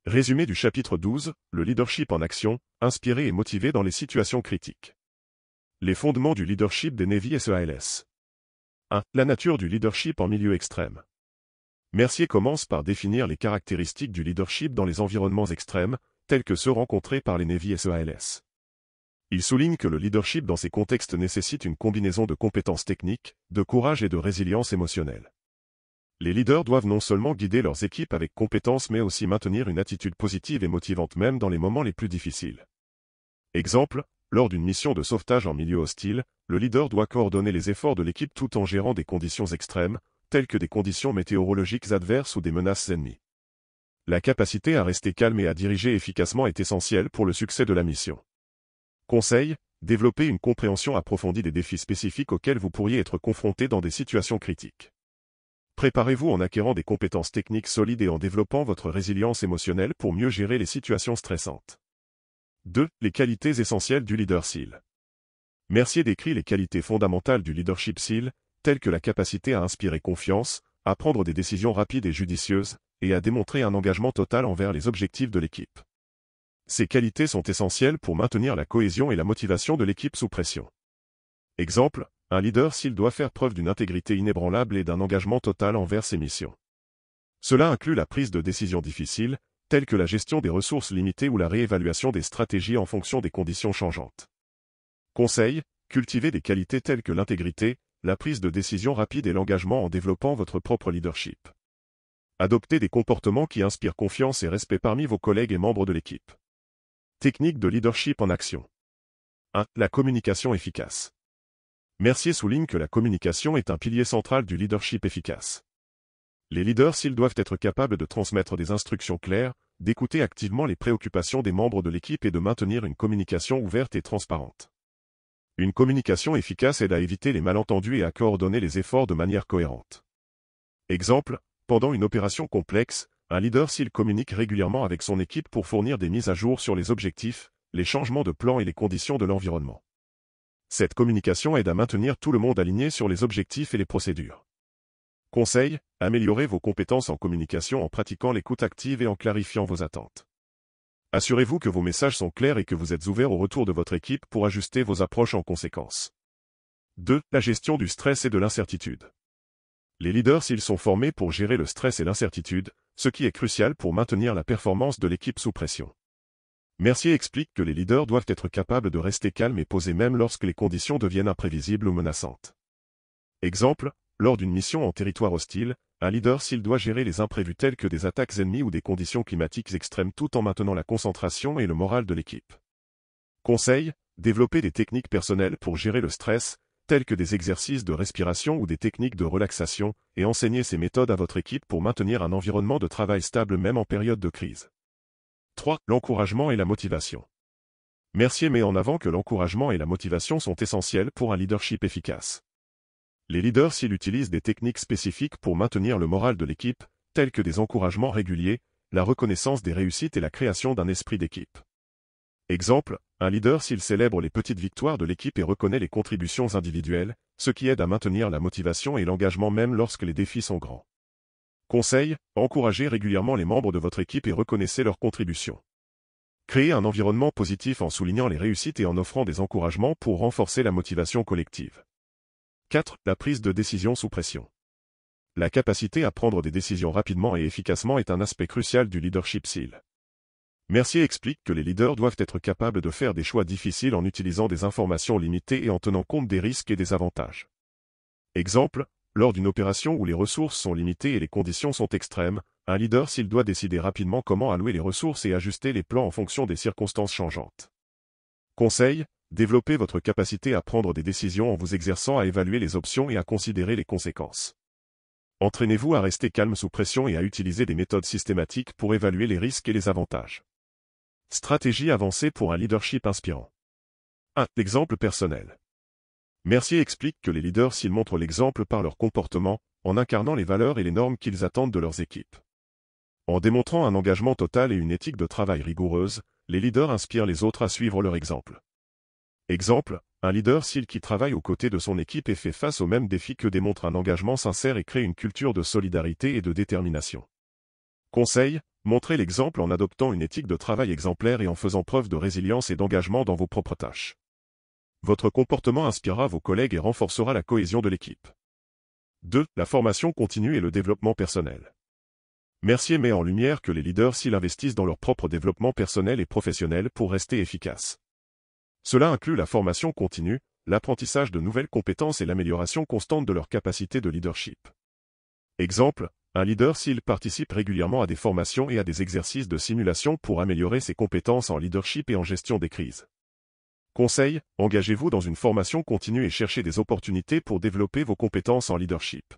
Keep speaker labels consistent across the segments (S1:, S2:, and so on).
S1: Résumé du chapitre 12, le leadership en action, inspiré et motivé dans les situations critiques. Les fondements du leadership des Navy SEALs. 1. La nature du leadership en milieu extrême. Mercier commence par définir les caractéristiques du leadership dans les environnements extrêmes, tels que ceux rencontrés par les Navy SEALs. Il souligne que le leadership dans ces contextes nécessite une combinaison de compétences techniques, de courage et de résilience émotionnelle. Les leaders doivent non seulement guider leurs équipes avec compétence mais aussi maintenir une attitude positive et motivante même dans les moments les plus difficiles. Exemple, lors d'une mission de sauvetage en milieu hostile, le leader doit coordonner les efforts de l'équipe tout en gérant des conditions extrêmes, telles que des conditions météorologiques adverses ou des menaces ennemies. La capacité à rester calme et à diriger efficacement est essentielle pour le succès de la mission. Conseil, développer une compréhension approfondie des défis spécifiques auxquels vous pourriez être confronté dans des situations critiques. Préparez-vous en acquérant des compétences techniques solides et en développant votre résilience émotionnelle pour mieux gérer les situations stressantes. 2. Les qualités essentielles du leader SEAL. Mercier décrit les qualités fondamentales du leadership SEAL, telles que la capacité à inspirer confiance, à prendre des décisions rapides et judicieuses, et à démontrer un engagement total envers les objectifs de l'équipe. Ces qualités sont essentielles pour maintenir la cohésion et la motivation de l'équipe sous pression. Exemple, un leader SEAL doit faire preuve d'une intégrité inébranlable et d'un engagement total envers ses missions. Cela inclut la prise de décisions difficiles, telles que la gestion des ressources limitées ou la réévaluation des stratégies en fonction des conditions changeantes. Conseil, cultivez des qualités telles que l'intégrité, la prise de décision rapide et l'engagement en développant votre propre leadership. Adoptez des comportements qui inspirent confiance et respect parmi vos collègues et membres de l'équipe. Technique de leadership en action. 1. La communication efficace. Mercier souligne que la communication est un pilier central du leadership efficace. Les leaders SEAL doivent être capables de transmettre des instructions claires, d'écouter activement les préoccupations des membres de l'équipe et de maintenir une communication ouverte et transparente. Une communication efficace aide à éviter les malentendus et à coordonner les efforts de manière cohérente. Exemple, pendant une opération complexe, un leader SEAL communique régulièrement avec son équipe pour fournir des mises à jour sur les objectifs, les changements de plan et les conditions de l'environnement. Cette communication aide à maintenir tout le monde aligné sur les objectifs et les procédures. Conseil, améliorez vos compétences en communication en pratiquant l'écoute active et en clarifiant vos attentes. Assurez-vous que vos messages sont clairs et que vous êtes ouverts au retour de votre équipe pour ajuster vos approches en conséquence. 2. La gestion du stress et de l'incertitude. Les leaders SEAL sont formés pour gérer le stress et l'incertitude, ce qui est crucial pour maintenir la performance de l'équipe sous pression. Mercier explique que les leaders doivent être capables de rester calmes et posés même lorsque les conditions deviennent imprévisibles ou menaçantes. Exemple, lors d'une mission en territoire hostile, un leader SEAL doit gérer les imprévus tels que des attaques ennemies ou des conditions climatiques extrêmes tout en maintenant la concentration et le moral de l'équipe. Conseil, développer des techniques personnelles pour gérer le stress, tels que des exercices de respiration ou des techniques de relaxation, et enseigner ces méthodes à votre équipe pour maintenir un environnement de travail stable même en période de crise. 3. L'encouragement et la motivation. Mercier met en avant que l'encouragement et la motivation sont essentiels pour un leadership efficace. Les leaders SEAL utilisent des techniques spécifiques pour maintenir le moral de l'équipe, telles que des encouragements réguliers, la reconnaissance des réussites et la création d'un esprit d'équipe. Exemple, un leader SEAL célèbre les petites victoires de l'équipe et reconnaît les contributions individuelles, ce qui aide à maintenir la motivation et l'engagement même lorsque les défis sont grands. Conseil, encouragez régulièrement les membres de votre équipe et reconnaissez leurs contributions. Créez un environnement positif en soulignant les réussites et en offrant des encouragements pour renforcer la motivation collective. 4. La prise de décision sous pression. La capacité à prendre des décisions rapidement et efficacement est un aspect crucial du leadership SEAL. Mercier explique que les leaders doivent être capables de faire des choix difficiles en utilisant des informations limitées et en tenant compte des risques et des avantages. Exemple, lors d'une opération où les ressources sont limitées et les conditions sont extrêmes, un leader SEAL doit décider rapidement comment allouer les ressources et ajuster les plans en fonction des circonstances changeantes. Conseil, développez votre capacité à prendre des décisions en vous exerçant à évaluer les options et à considérer les conséquences. Entraînez-vous à rester calme sous pression et à utiliser des méthodes systématiques pour évaluer les risques et les avantages. Stratégie avancée pour un leadership inspirant. 1. L'exemple personnel. Mercier explique que les leaders SEAL montrent l'exemple par leur comportement, en incarnant les valeurs et les normes qu'ils attendent de leurs équipes. En démontrant un engagement total et une éthique de travail rigoureuse, les leaders inspirent les autres à suivre leur exemple. Exemple, un leader SEAL qui travaille aux côtés de son équipe et fait face aux mêmes défis que démontre un engagement sincère et crée une culture de solidarité et de détermination. Conseil, Montrez l'exemple en adoptant une éthique de travail exemplaire et en faisant preuve de résilience et d'engagement dans vos propres tâches. Votre comportement inspirera vos collègues et renforcera la cohésion de l'équipe. 2. La formation continue et le développement personnel. Mercier met en lumière que les leaders s'ils investissent dans leur propre développement personnel et professionnel pour rester efficaces. Cela inclut la formation continue, l'apprentissage de nouvelles compétences et l'amélioration constante de leur capacité de leadership. Exemple, un leader s'il participe régulièrement à des formations et à des exercices de simulation pour améliorer ses compétences en leadership et en gestion des crises. Conseil, engagez-vous dans une formation continue et cherchez des opportunités pour développer vos compétences en leadership.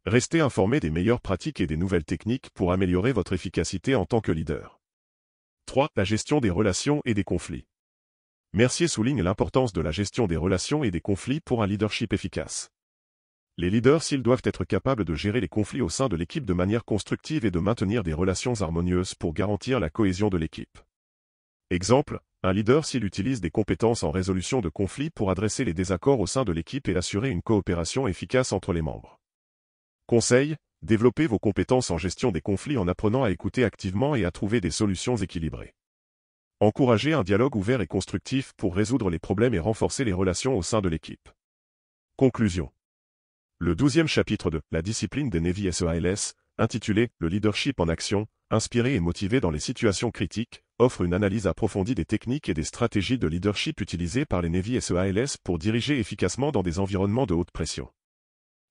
S1: Restez informé des meilleures pratiques et des nouvelles techniques pour améliorer votre efficacité en tant que leader. 3. La gestion des relations et des conflits. Mercier souligne l'importance de la gestion des relations et des conflits pour un leadership efficace. Les leaders s'ils doivent être capables de gérer les conflits au sein de l'équipe de manière constructive et de maintenir des relations harmonieuses pour garantir la cohésion de l'équipe. Exemple, un leader s'il utilise des compétences en résolution de conflits pour adresser les désaccords au sein de l'équipe et assurer une coopération efficace entre les membres. Conseil, développez vos compétences en gestion des conflits en apprenant à écouter activement et à trouver des solutions équilibrées. Encouragez un dialogue ouvert et constructif pour résoudre les problèmes et renforcer les relations au sein de l'équipe. Conclusion. Le 12e chapitre de La discipline des Navy SEALS, intitulé Le leadership en action, inspiré et motivé dans les situations critiques, offre une analyse approfondie des techniques et des stratégies de leadership utilisées par les Navy SEALS pour diriger efficacement dans des environnements de haute pression.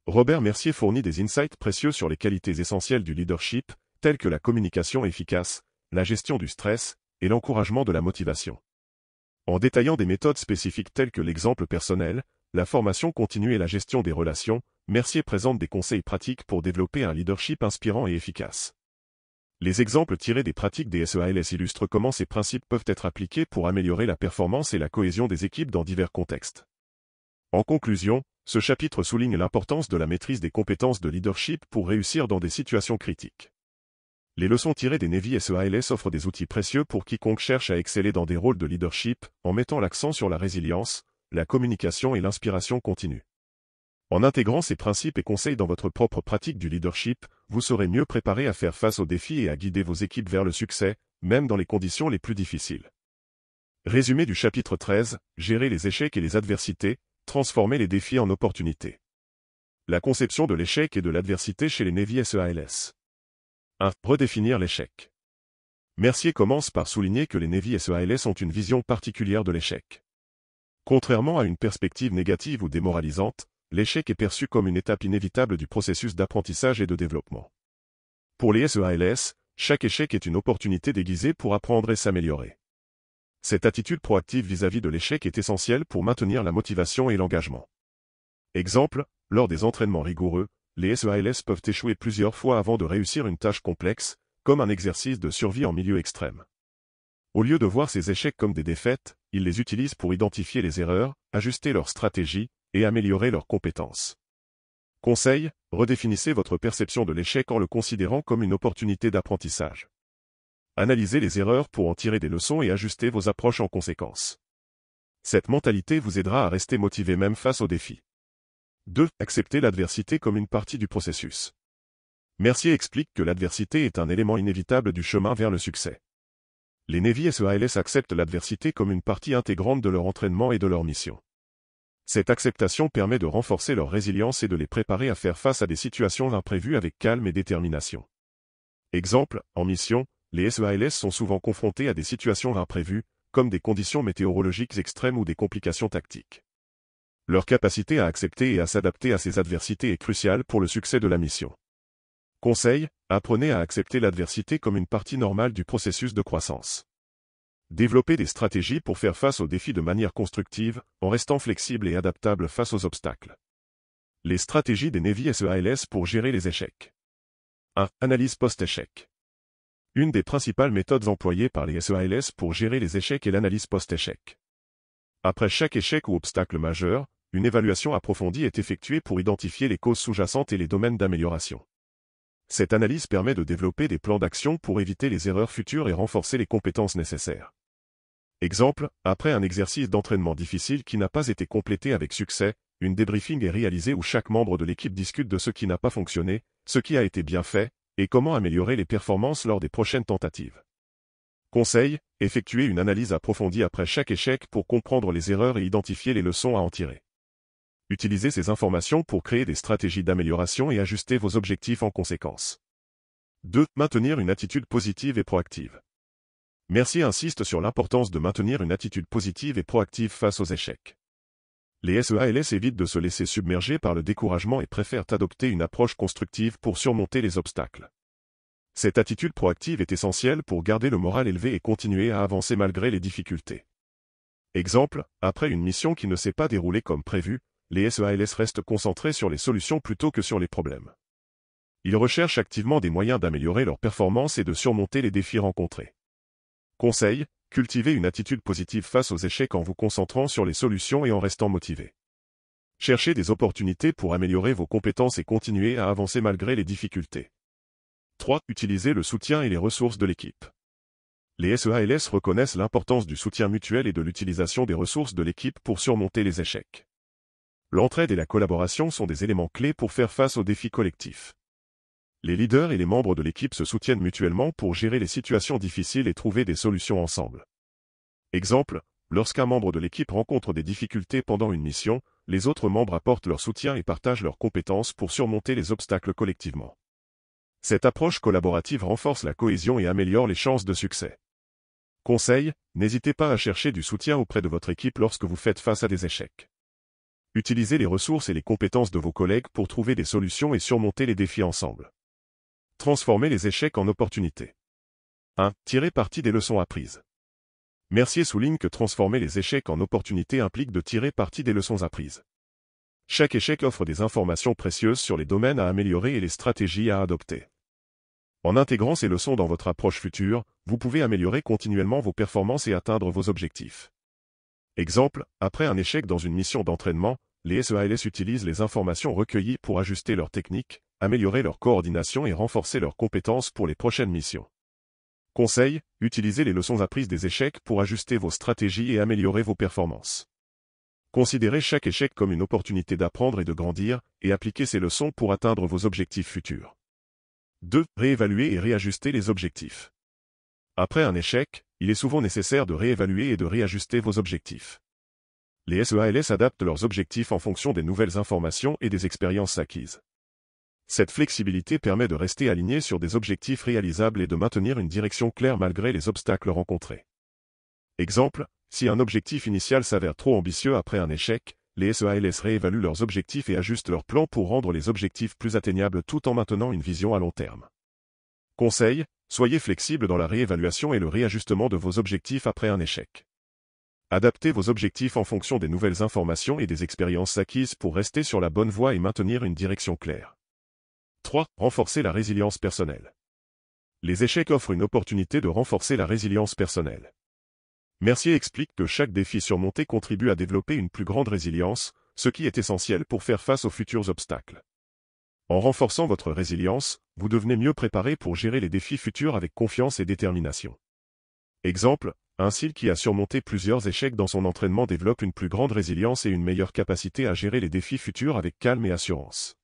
S1: Robert Mercier fournit des insights précieux sur les qualités essentielles du leadership, telles que la communication efficace, la gestion du stress, et l'encouragement de la motivation. En détaillant des méthodes spécifiques telles que l'exemple personnel, la formation continue et la gestion des relations, Mercier présente des conseils pratiques pour développer un leadership inspirant et efficace. Les exemples tirés des pratiques des SEALS illustrent comment ces principes peuvent être appliqués pour améliorer la performance et la cohésion des équipes dans divers contextes. En conclusion, ce chapitre souligne l'importance de la maîtrise des compétences de leadership pour réussir dans des situations critiques. Les leçons tirées des Navy SEALS offrent des outils précieux pour quiconque cherche à exceller dans des rôles de leadership, en mettant l'accent sur la résilience, la communication et l'inspiration continue. En intégrant ces principes et conseils dans votre propre pratique du leadership, vous serez mieux préparé à faire face aux défis et à guider vos équipes vers le succès, même dans les conditions les plus difficiles. Résumé du chapitre 13, gérer les échecs et les adversités, transformer les défis en opportunités. La conception de l'échec et de l'adversité chez les Navy SEALS. 1. Redéfinir l'échec. Mercier commence par souligner que les Navy SEALS ont une vision particulière de l'échec. Contrairement à une perspective négative ou démoralisante, l'échec est perçu comme une étape inévitable du processus d'apprentissage et de développement. Pour les SEALS, chaque échec est une opportunité déguisée pour apprendre et s'améliorer. Cette attitude proactive vis-à-vis de l'échec est essentielle pour maintenir la motivation et l'engagement. Exemple, lors des entraînements rigoureux, les SEALS peuvent échouer plusieurs fois avant de réussir une tâche complexe, comme un exercice de survie en milieu extrême. Au lieu de voir ces échecs comme des défaites, ils les utilisent pour identifier les erreurs, ajuster leur stratégie, et améliorer leurs compétences. Conseil, redéfinissez votre perception de l'échec en le considérant comme une opportunité d'apprentissage. Analysez les erreurs pour en tirer des leçons et ajuster vos approches en conséquence. Cette mentalité vous aidera à rester motivé même face aux défis. 2. Accepter l'adversité comme une partie du processus. Mercier explique que l'adversité est un élément inévitable du chemin vers le succès. Les Navy SEALS acceptent l'adversité comme une partie intégrante de leur entraînement et de leur mission. Cette acceptation permet de renforcer leur résilience et de les préparer à faire face à des situations imprévues avec calme et détermination. Exemple, en mission, les SEALS sont souvent confrontés à des situations imprévues, comme des conditions météorologiques extrêmes ou des complications tactiques. Leur capacité à accepter et à s'adapter à ces adversités est cruciale pour le succès de la mission. Conseil, apprenez à accepter l'adversité comme une partie normale du processus de croissance. Développez des stratégies pour faire face aux défis de manière constructive, en restant flexible et adaptable face aux obstacles. Les stratégies des Navy SEALS pour gérer les échecs. 1. Analyse post-échec. Une des principales méthodes employées par les SEALS pour gérer les échecs est l'analyse post-échec. Après chaque échec ou obstacle majeur, une évaluation approfondie est effectuée pour identifier les causes sous-jacentes et les domaines d'amélioration. Cette analyse permet de développer des plans d'action pour éviter les erreurs futures et renforcer les compétences nécessaires. Exemple, après un exercice d'entraînement difficile qui n'a pas été complété avec succès, une débriefing est réalisée où chaque membre de l'équipe discute de ce qui n'a pas fonctionné, ce qui a été bien fait, et comment améliorer les performances lors des prochaines tentatives. Conseil, effectuez une analyse approfondie après chaque échec pour comprendre les erreurs et identifier les leçons à en tirer. Utilisez ces informations pour créer des stratégies d'amélioration et ajuster vos objectifs en conséquence. 2. Maintenir une attitude positive et proactive. Mercier insiste sur l'importance de maintenir une attitude positive et proactive face aux échecs. Les SEALS évitent de se laisser submerger par le découragement et préfèrent adopter une approche constructive pour surmonter les obstacles. Cette attitude proactive est essentielle pour garder le moral élevé et continuer à avancer malgré les difficultés. Exemple, après une mission qui ne s'est pas déroulée comme prévu, les SEALS restent concentrés sur les solutions plutôt que sur les problèmes. Ils recherchent activement des moyens d'améliorer leur performance et de surmonter les défis rencontrés. Conseil, cultivez une attitude positive face aux échecs en vous concentrant sur les solutions et en restant motivé. Cherchez des opportunités pour améliorer vos compétences et continuer à avancer malgré les difficultés. 3. Utilisez le soutien et les ressources de l'équipe. Les SEALS reconnaissent l'importance du soutien mutuel et de l'utilisation des ressources de l'équipe pour surmonter les échecs. L'entraide et la collaboration sont des éléments clés pour faire face aux défis collectifs. Les leaders et les membres de l'équipe se soutiennent mutuellement pour gérer les situations difficiles et trouver des solutions ensemble. Exemple, lorsqu'un membre de l'équipe rencontre des difficultés pendant une mission, les autres membres apportent leur soutien et partagent leurs compétences pour surmonter les obstacles collectivement. Cette approche collaborative renforce la cohésion et améliore les chances de succès. Conseil, n'hésitez pas à chercher du soutien auprès de votre équipe lorsque vous faites face à des échecs. Utilisez les ressources et les compétences de vos collègues pour trouver des solutions et surmonter les défis ensemble. Transformez les échecs en opportunités. 1. Tirez parti des leçons apprises. Mercier souligne que transformer les échecs en opportunités implique de tirer parti des leçons apprises. Chaque échec offre des informations précieuses sur les domaines à améliorer et les stratégies à adopter. En intégrant ces leçons dans votre approche future, vous pouvez améliorer continuellement vos performances et atteindre vos objectifs. Exemple, après un échec dans une mission d'entraînement, les SEALS utilisent les informations recueillies pour ajuster leur technique, améliorer leur coordination et renforcer leurs compétences pour les prochaines missions. Conseil, utilisez les leçons apprises des échecs pour ajuster vos stratégies et améliorer vos performances. Considérez chaque échec comme une opportunité d'apprendre et de grandir, et appliquez ces leçons pour atteindre vos objectifs futurs. 2. Réévaluer et réajuster les objectifs. Après un échec, il est souvent nécessaire de réévaluer et de réajuster vos objectifs. Les SEALS adaptent leurs objectifs en fonction des nouvelles informations et des expériences acquises. Cette flexibilité permet de rester aligné sur des objectifs réalisables et de maintenir une direction claire malgré les obstacles rencontrés. Exemple, si un objectif initial s'avère trop ambitieux après un échec, les SEALS réévaluent leurs objectifs et ajustent leur plan pour rendre les objectifs plus atteignables tout en maintenant une vision à long terme. Conseil, soyez flexible dans la réévaluation et le réajustement de vos objectifs après un échec. Adaptez vos objectifs en fonction des nouvelles informations et des expériences acquises pour rester sur la bonne voie et maintenir une direction claire. 3. Renforcer la résilience personnelle. Les échecs offrent une opportunité de renforcer la résilience personnelle. Mercier explique que chaque défi surmonté contribue à développer une plus grande résilience, ce qui est essentiel pour faire face aux futurs obstacles. En renforçant votre résilience, vous devenez mieux préparé pour gérer les défis futurs avec confiance et détermination. Exemple, un SEAL qui a surmonté plusieurs échecs dans son entraînement développe une plus grande résilience et une meilleure capacité à gérer les défis futurs avec calme et assurance.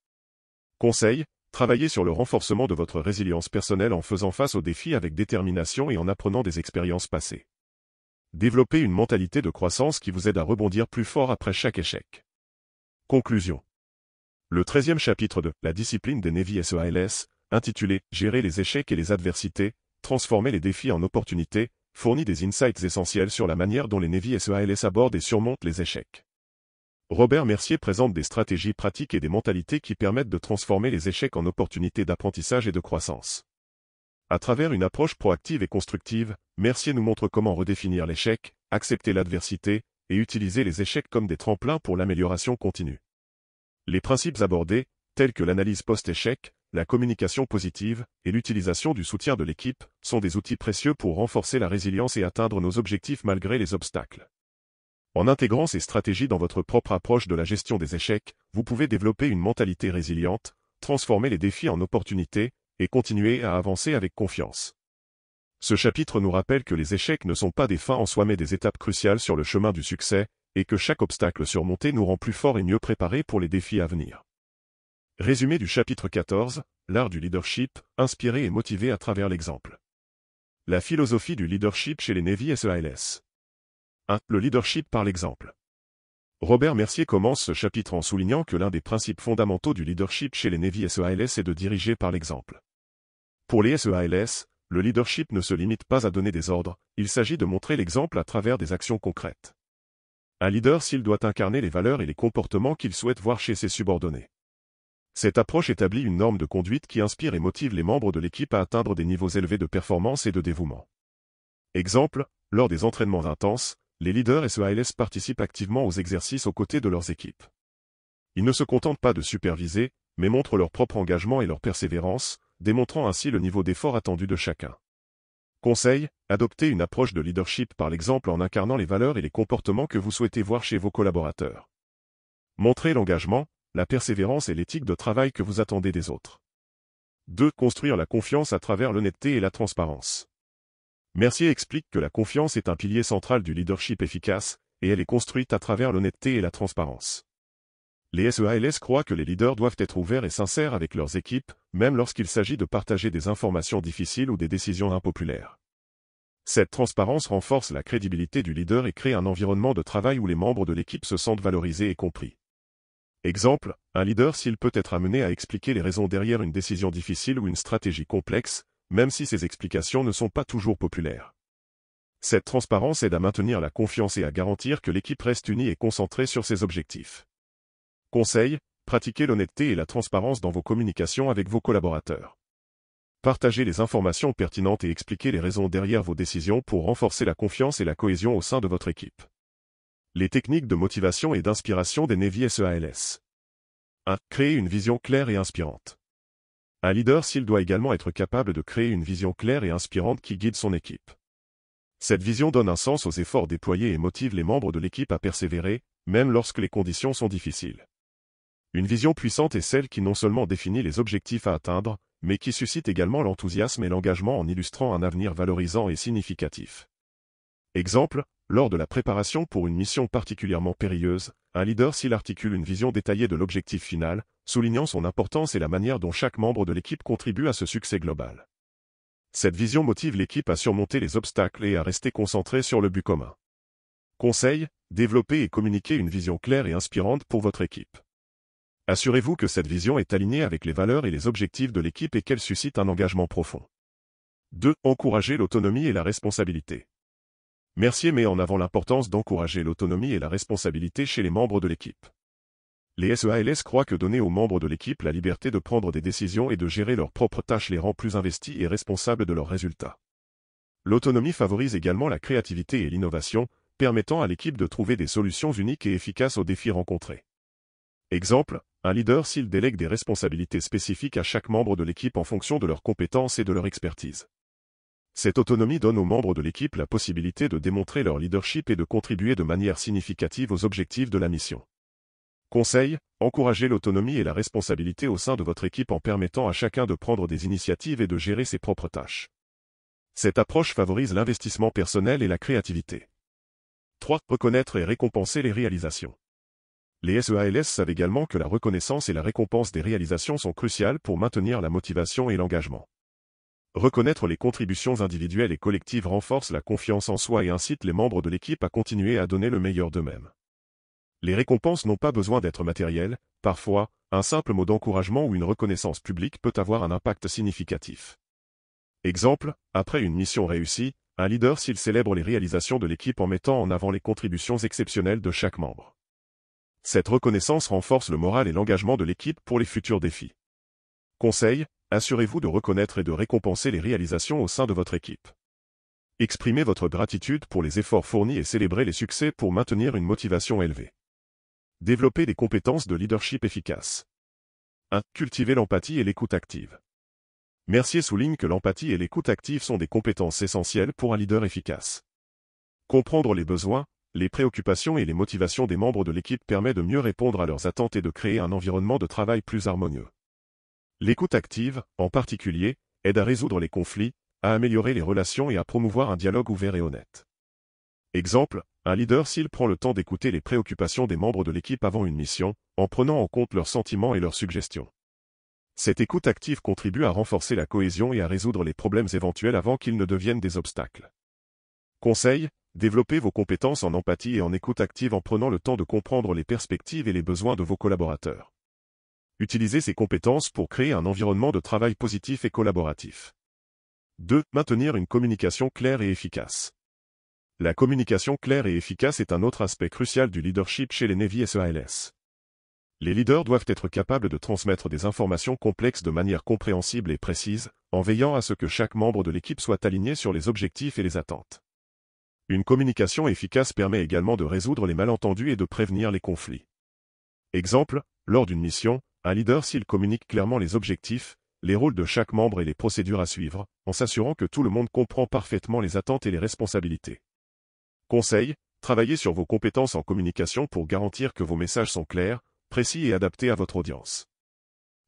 S1: Conseil, travaillez sur le renforcement de votre résilience personnelle en faisant face aux défis avec détermination et en apprenant des expériences passées. Développez une mentalité de croissance qui vous aide à rebondir plus fort après chaque échec. Conclusion. Le 13e chapitre de « La discipline des Navy SEALS », intitulé « Gérer les échecs et les adversités, transformer les défis en opportunités », fournit des insights essentiels sur la manière dont les Navy SEALS abordent et surmontent les échecs. Robert Mercier présente des stratégies pratiques et des mentalités qui permettent de transformer les échecs en opportunités d'apprentissage et de croissance. À travers une approche proactive et constructive, Mercier nous montre comment redéfinir l'échec, accepter l'adversité, et utiliser les échecs comme des tremplins pour l'amélioration continue. Les principes abordés, tels que l'analyse post-échec, la communication positive et l'utilisation du soutien de l'équipe, sont des outils précieux pour renforcer la résilience et atteindre nos objectifs malgré les obstacles. En intégrant ces stratégies dans votre propre approche de la gestion des échecs, vous pouvez développer une mentalité résiliente, transformer les défis en opportunités, et continuer à avancer avec confiance. Ce chapitre nous rappelle que les échecs ne sont pas des fins en soi mais des étapes cruciales sur le chemin du succès, et que chaque obstacle surmonté nous rend plus forts et mieux préparés pour les défis à venir. Résumé du chapitre 14, l'art du leadership, inspirer et motiver à travers l'exemple. La philosophie du leadership chez les Navy SEALS. 1. Le leadership par l'exemple. Robert Mercier commence ce chapitre en soulignant que l'un des principes fondamentaux du leadership chez les Navy SEALS est de diriger par l'exemple. Pour les SEALS, le leadership ne se limite pas à donner des ordres, il s'agit de montrer l'exemple à travers des actions concrètes. Un leader s'il doit incarner les valeurs et les comportements qu'il souhaite voir chez ses subordonnés. Cette approche établit une norme de conduite qui inspire et motive les membres de l'équipe à atteindre des niveaux élevés de performance et de dévouement. Exemple, lors des entraînements intenses, les leaders SEALS participent activement aux exercices aux côtés de leurs équipes. Ils ne se contentent pas de superviser, mais montrent leur propre engagement et leur persévérance, démontrant ainsi le niveau d'effort attendu de chacun. Conseil, adoptez une approche de leadership par l'exemple en incarnant les valeurs et les comportements que vous souhaitez voir chez vos collaborateurs. Montrez l'engagement, la persévérance et l'éthique de travail que vous attendez des autres. 2. Construire la confiance à travers l'honnêteté et la transparence. Mercier explique que la confiance est un pilier central du leadership efficace, et elle est construite à travers l'honnêteté et la transparence. Les SEALS croient que les leaders doivent être ouverts et sincères avec leurs équipes, même lorsqu'il s'agit de partager des informations difficiles ou des décisions impopulaires. Cette transparence renforce la crédibilité du leader et crée un environnement de travail où les membres de l'équipe se sentent valorisés et compris. Exemple, un leader s'il peut être amené à expliquer les raisons derrière une décision difficile ou une stratégie complexe, même si ces explications ne sont pas toujours populaires. Cette transparence aide à maintenir la confiance et à garantir que l'équipe reste unie et concentrée sur ses objectifs. Conseil, pratiquez l'honnêteté et la transparence dans vos communications avec vos collaborateurs. Partagez les informations pertinentes et expliquez les raisons derrière vos décisions pour renforcer la confiance et la cohésion au sein de votre équipe. Les techniques de motivation et d'inspiration des Navy SEALS. 1. Créer une vision claire et inspirante. Un leader s'il doit également être capable de créer une vision claire et inspirante qui guide son équipe. Cette vision donne un sens aux efforts déployés et motive les membres de l'équipe à persévérer, même lorsque les conditions sont difficiles. Une vision puissante est celle qui non seulement définit les objectifs à atteindre, mais qui suscite également l'enthousiasme et l'engagement en illustrant un avenir valorisant et significatif. Exemple, lors de la préparation pour une mission particulièrement périlleuse, un leader s'il articule une vision détaillée de l'objectif final, soulignant son importance et la manière dont chaque membre de l'équipe contribue à ce succès global. Cette vision motive l'équipe à surmonter les obstacles et à rester concentrée sur le but commun. Conseil, développez et communiquez une vision claire et inspirante pour votre équipe. Assurez-vous que cette vision est alignée avec les valeurs et les objectifs de l'équipe et qu'elle suscite un engagement profond. 2. Encourager l'autonomie et la responsabilité. Mercier met en avant l'importance d'encourager l'autonomie et la responsabilité chez les membres de l'équipe. Les SEALS croient que donner aux membres de l'équipe la liberté de prendre des décisions et de gérer leurs propres tâches les rend plus investis et responsables de leurs résultats. L'autonomie favorise également la créativité et l'innovation, permettant à l'équipe de trouver des solutions uniques et efficaces aux défis rencontrés. Exemple, un leader s'il délègue des responsabilités spécifiques à chaque membre de l'équipe en fonction de leurs compétences et de leur expertise. Cette autonomie donne aux membres de l'équipe la possibilité de démontrer leur leadership et de contribuer de manière significative aux objectifs de la mission. Conseil, encouragez l'autonomie et la responsabilité au sein de votre équipe en permettant à chacun de prendre des initiatives et de gérer ses propres tâches. Cette approche favorise l'investissement personnel et la créativité. 3. Reconnaître et récompenser les réalisations. Les SEALS savent également que la reconnaissance et la récompense des réalisations sont cruciales pour maintenir la motivation et l'engagement. Reconnaître les contributions individuelles et collectives renforce la confiance en soi et incite les membres de l'équipe à continuer à donner le meilleur d'eux-mêmes. Les récompenses n'ont pas besoin d'être matérielles, parfois, un simple mot d'encouragement ou une reconnaissance publique peut avoir un impact significatif. Exemple, après une mission réussie, un leader s'il célèbre les réalisations de l'équipe en mettant en avant les contributions exceptionnelles de chaque membre. Cette reconnaissance renforce le moral et l'engagement de l'équipe pour les futurs défis. Conseil, assurez-vous de reconnaître et de récompenser les réalisations au sein de votre équipe. Exprimez votre gratitude pour les efforts fournis et célébrez les succès pour maintenir une motivation élevée. Développez des compétences de leadership efficaces. 1. Cultivez l'empathie et l'écoute active. Mercier souligne que l'empathie et l'écoute active sont des compétences essentielles pour un leader efficace. Comprendre les besoins, les préoccupations et les motivations des membres de l'équipe permet de mieux répondre à leurs attentes et de créer un environnement de travail plus harmonieux. L'écoute active, en particulier, aide à résoudre les conflits, à améliorer les relations et à promouvoir un dialogue ouvert et honnête. Exemple, un leader s'il prend le temps d'écouter les préoccupations des membres de l'équipe avant une mission, en prenant en compte leurs sentiments et leurs suggestions. Cette écoute active contribue à renforcer la cohésion et à résoudre les problèmes éventuels avant qu'ils ne deviennent des obstacles. Conseil, développez vos compétences en empathie et en écoute active en prenant le temps de comprendre les perspectives et les besoins de vos collaborateurs. Utilisez ces compétences pour créer un environnement de travail positif et collaboratif. 2. Maintenir une communication claire et efficace. La communication claire et efficace est un autre aspect crucial du leadership chez les Navy SEALS. Les leaders doivent être capables de transmettre des informations complexes de manière compréhensible et précise, en veillant à ce que chaque membre de l'équipe soit aligné sur les objectifs et les attentes. Une communication efficace permet également de résoudre les malentendus et de prévenir les conflits. Exemple, lors d'une mission, un leader s'il communique clairement les objectifs, les rôles de chaque membre et les procédures à suivre, en s'assurant que tout le monde comprend parfaitement les attentes et les responsabilités. Conseil, travaillez sur vos compétences en communication pour garantir que vos messages sont clairs, précis et adaptés à votre audience.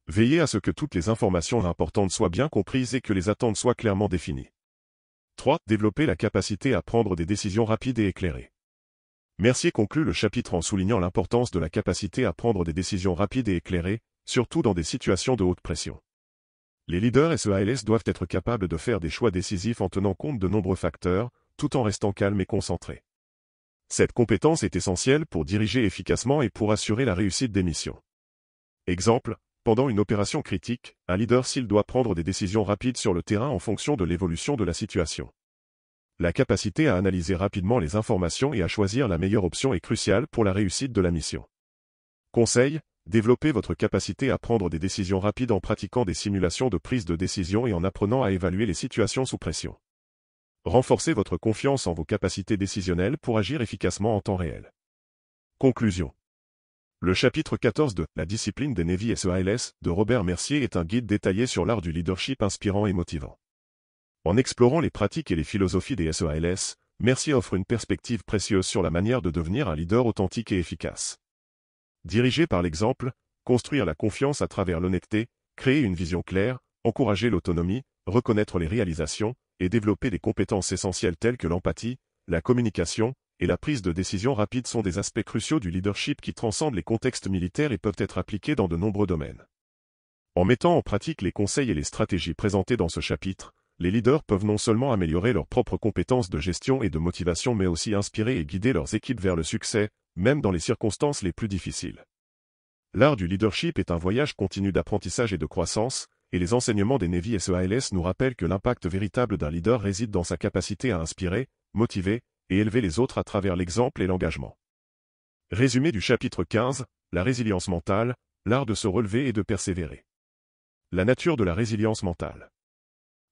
S1: Veillez à ce que toutes les informations importantes soient bien comprises et que les attentes soient clairement définies. 3. Développer la capacité à prendre des décisions rapides et éclairées. Mercier conclut le chapitre en soulignant l'importance de la capacité à prendre des décisions rapides et éclairées, surtout dans des situations de haute pression. Les leaders SEALS doivent être capables de faire des choix décisifs en tenant compte de nombreux facteurs, tout en restant calmes et concentrés. Cette compétence est essentielle pour diriger efficacement et pour assurer la réussite des missions. Exemple, pendant une opération critique, un leader s'il doit prendre des décisions rapides sur le terrain en fonction de l'évolution de la situation. La capacité à analyser rapidement les informations et à choisir la meilleure option est cruciale pour la réussite de la mission. Conseil, développez votre capacité à prendre des décisions rapides en pratiquant des simulations de prise de décision et en apprenant à évaluer les situations sous pression. Renforcez votre confiance en vos capacités décisionnelles pour agir efficacement en temps réel. Conclusion. Le chapitre 14 de « La discipline des Navy SEALS » de Robert Mercier est un guide détaillé sur l'art du leadership inspirant et motivant. En explorant les pratiques et les philosophies des SEALS, Mercier offre une perspective précieuse sur la manière de devenir un leader authentique et efficace. Diriger par l'exemple, construire la confiance à travers l'honnêteté, créer une vision claire, encourager l'autonomie, reconnaître les réalisations, et développer des compétences essentielles telles que l'empathie, la communication, et la prise de décision rapide sont des aspects cruciaux du leadership qui transcendent les contextes militaires et peuvent être appliqués dans de nombreux domaines. En mettant en pratique les conseils et les stratégies présentés dans ce chapitre, les leaders peuvent non seulement améliorer leurs propres compétences de gestion et de motivation mais aussi inspirer et guider leurs équipes vers le succès, même dans les circonstances les plus difficiles. L'art du leadership est un voyage continu d'apprentissage et de croissance, et les enseignements des Navy SEALS nous rappellent que l'impact véritable d'un leader réside dans sa capacité à inspirer, motiver, et élever les autres à travers l'exemple et l'engagement. Résumé du chapitre 15, la résilience mentale, l'art de se relever et de persévérer. La nature de la résilience mentale.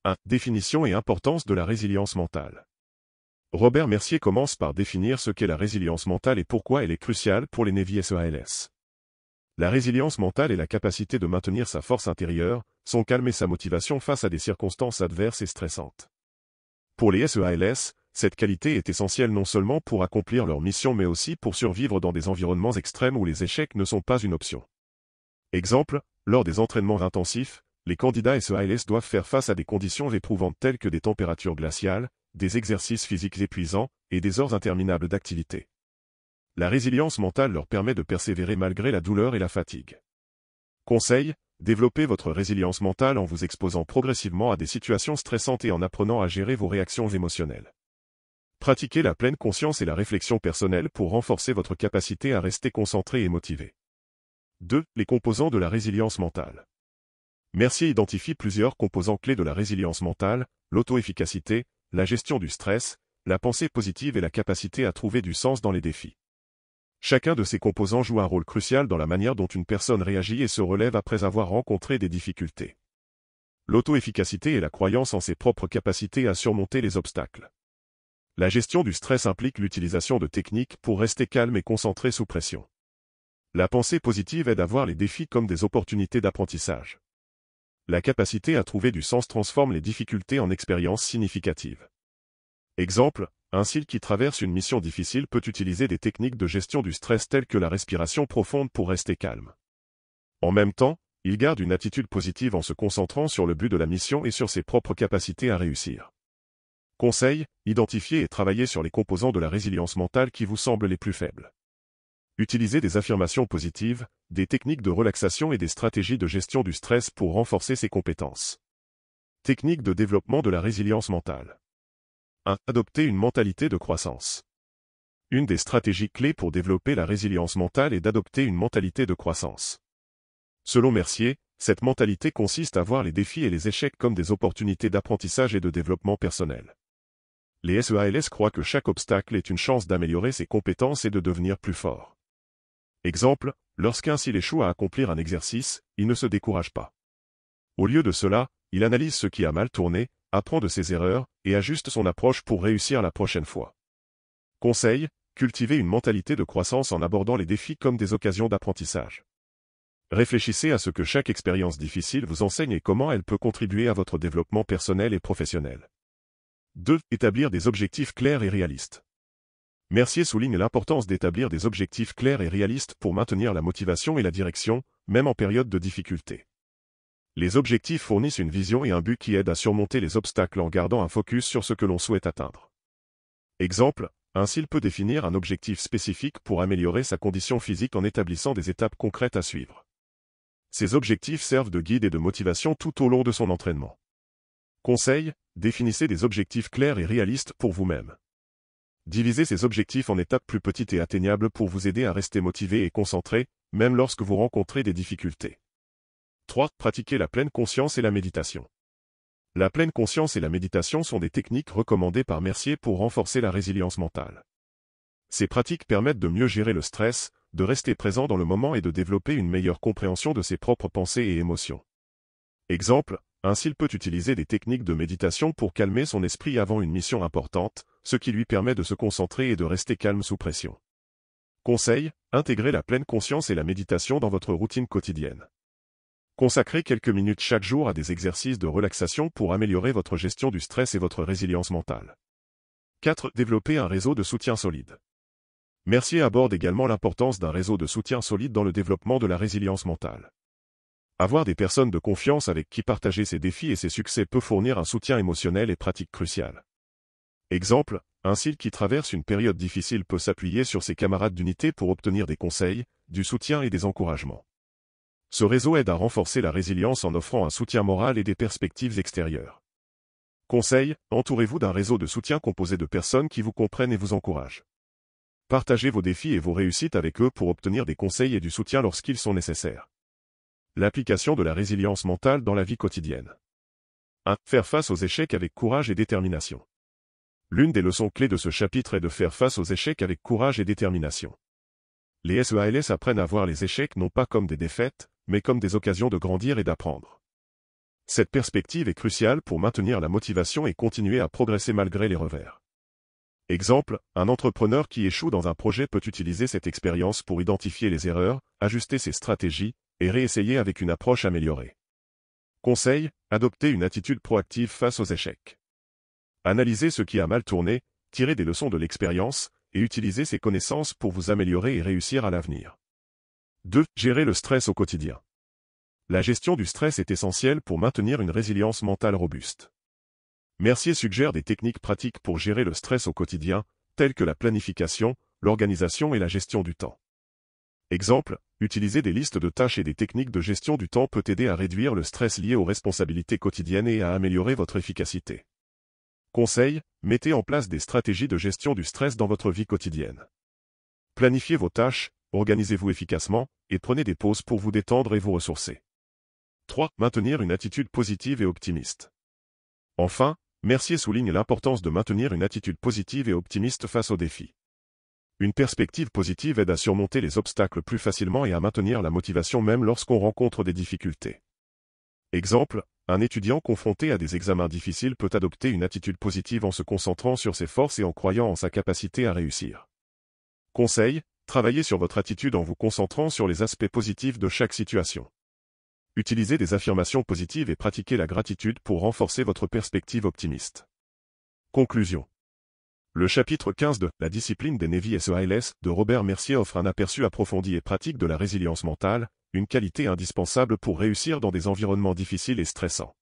S1: 1. Définition et importance de la résilience mentale. Robert Mercier commence par définir ce qu'est la résilience mentale et pourquoi elle est cruciale pour les Navy SEALS. La résilience mentale est la capacité de maintenir sa force intérieure, son calme et sa motivation face à des circonstances adverses et stressantes. Pour les SEALS, cette qualité est essentielle non seulement pour accomplir leur mission mais aussi pour survivre dans des environnements extrêmes où les échecs ne sont pas une option. Exemple, lors des entraînements intensifs, les candidats SEALS doivent faire face à des conditions éprouvantes telles que des températures glaciales, des exercices physiques épuisants, et des heures interminables d'activité. La résilience mentale leur permet de persévérer malgré la douleur et la fatigue. Conseil, développez votre résilience mentale en vous exposant progressivement à des situations stressantes et en apprenant à gérer vos réactions émotionnelles. Pratiquez la pleine conscience et la réflexion personnelle pour renforcer votre capacité à rester concentré et motivé. 2. Les composants de la résilience mentale. Mercier identifie plusieurs composants clés de la résilience mentale, l'auto-efficacité, la gestion du stress, la pensée positive et la capacité à trouver du sens dans les défis. Chacun de ces composants joue un rôle crucial dans la manière dont une personne réagit et se relève après avoir rencontré des difficultés. L'auto-efficacité est la croyance en ses propres capacités à surmonter les obstacles. La gestion du stress implique l'utilisation de techniques pour rester calme et concentré sous pression. La pensée positive aide à voir les défis comme des opportunités d'apprentissage. La capacité à trouver du sens transforme les difficultés en expériences significatives. Exemple, un SEAL qui traverse une mission difficile peut utiliser des techniques de gestion du stress telles que la respiration profonde pour rester calme. En même temps, il garde une attitude positive en se concentrant sur le but de la mission et sur ses propres capacités à réussir. Conseil, identifiez et travaillez sur les composants de la résilience mentale qui vous semblent les plus faibles. Utilisez des affirmations positives, des techniques de relaxation et des stratégies de gestion du stress pour renforcer ses compétences. Technique de développement de la résilience mentale. 1. Adopter une mentalité de croissance. Une des stratégies clés pour développer la résilience mentale est d'adopter une mentalité de croissance. Selon Mercier, cette mentalité consiste à voir les défis et les échecs comme des opportunités d'apprentissage et de développement personnel. Les SEALS croient que chaque obstacle est une chance d'améliorer ses compétences et de devenir plus fort. Exemple, lorsqu'un s'il échoue à accomplir un exercice, il ne se décourage pas. Au lieu de cela, il analyse ce qui a mal tourné, apprend de ses erreurs, et ajuste son approche pour réussir la prochaine fois. Conseil, cultivez une mentalité de croissance en abordant les défis comme des occasions d'apprentissage. Réfléchissez à ce que chaque expérience difficile vous enseigne et comment elle peut contribuer à votre développement personnel et professionnel. 2. Établir des objectifs clairs et réalistes. Mercier souligne l'importance d'établir des objectifs clairs et réalistes pour maintenir la motivation et la direction, même en période de difficulté. Les objectifs fournissent une vision et un but qui aident à surmonter les obstacles en gardant un focus sur ce que l'on souhaite atteindre. Exemple, ainsi il peut définir un objectif spécifique pour améliorer sa condition physique en établissant des étapes concrètes à suivre. Ces objectifs servent de guide et de motivation tout au long de son entraînement. Conseil, définissez des objectifs clairs et réalistes pour vous-même. Divisez ces objectifs en étapes plus petites et atteignables pour vous aider à rester motivé et concentré, même lorsque vous rencontrez des difficultés. 3. Pratiquez la pleine conscience et la méditation. La pleine conscience et la méditation sont des techniques recommandées par Mercier pour renforcer la résilience mentale. Ces pratiques permettent de mieux gérer le stress, de rester présent dans le moment et de développer une meilleure compréhension de ses propres pensées et émotions. Exemple, ainsi il peut utiliser des techniques de méditation pour calmer son esprit avant une mission importante, ce qui lui permet de se concentrer et de rester calme sous pression. Conseil, intégrez la pleine conscience et la méditation dans votre routine quotidienne. Consacrez quelques minutes chaque jour à des exercices de relaxation pour améliorer votre gestion du stress et votre résilience mentale. 4. Développer un réseau de soutien solide. Mercier aborde également l'importance d'un réseau de soutien solide dans le développement de la résilience mentale. Avoir des personnes de confiance avec qui partager ses défis et ses succès peut fournir un soutien émotionnel et pratique crucial. Exemple, un SEAL qui traverse une période difficile peut s'appuyer sur ses camarades d'unité pour obtenir des conseils, du soutien et des encouragements. Ce réseau aide à renforcer la résilience en offrant un soutien moral et des perspectives extérieures. Conseil, entourez-vous d'un réseau de soutien composé de personnes qui vous comprennent et vous encouragent. Partagez vos défis et vos réussites avec eux pour obtenir des conseils et du soutien lorsqu'ils sont nécessaires. L'application de la résilience mentale dans la vie quotidienne. 1. Faire face aux échecs avec courage et détermination. L'une des leçons clés de ce chapitre est de faire face aux échecs avec courage et détermination. Les SEALS apprennent à voir les échecs non pas comme des défaites, mais comme des occasions de grandir et d'apprendre. Cette perspective est cruciale pour maintenir la motivation et continuer à progresser malgré les revers. Exemple, un entrepreneur qui échoue dans un projet peut utiliser cette expérience pour identifier les erreurs, ajuster ses stratégies, et réessayer avec une approche améliorée. Conseil, adoptez une attitude proactive face aux échecs. Analysez ce qui a mal tourné, tirez des leçons de l'expérience, et utilisez ces connaissances pour vous améliorer et réussir à l'avenir. 2. Gérer le stress au quotidien. La gestion du stress est essentielle pour maintenir une résilience mentale robuste. Mercier suggère des techniques pratiques pour gérer le stress au quotidien, telles que la planification, l'organisation et la gestion du temps. Exemple, utiliser des listes de tâches et des techniques de gestion du temps peut aider à réduire le stress lié aux responsabilités quotidiennes et à améliorer votre efficacité. Conseil, mettez en place des stratégies de gestion du stress dans votre vie quotidienne. Planifiez vos tâches, organisez-vous efficacement, et prenez des pauses pour vous détendre et vous ressourcer. 3. Maintenir une attitude positive et optimiste. Enfin, Mercier souligne l'importance de maintenir une attitude positive et optimiste face aux défis. Une perspective positive aide à surmonter les obstacles plus facilement et à maintenir la motivation même lorsqu'on rencontre des difficultés. Exemple, un étudiant confronté à des examens difficiles peut adopter une attitude positive en se concentrant sur ses forces et en croyant en sa capacité à réussir. Conseil, travaillez sur votre attitude en vous concentrant sur les aspects positifs de chaque situation. Utilisez des affirmations positives et pratiquez la gratitude pour renforcer votre perspective optimiste. Conclusion. Le chapitre 15 de « La discipline des Navy SEALS » de Robert Mercier offre un aperçu approfondi et pratique de la résilience mentale, une qualité indispensable pour réussir dans des environnements difficiles et stressants.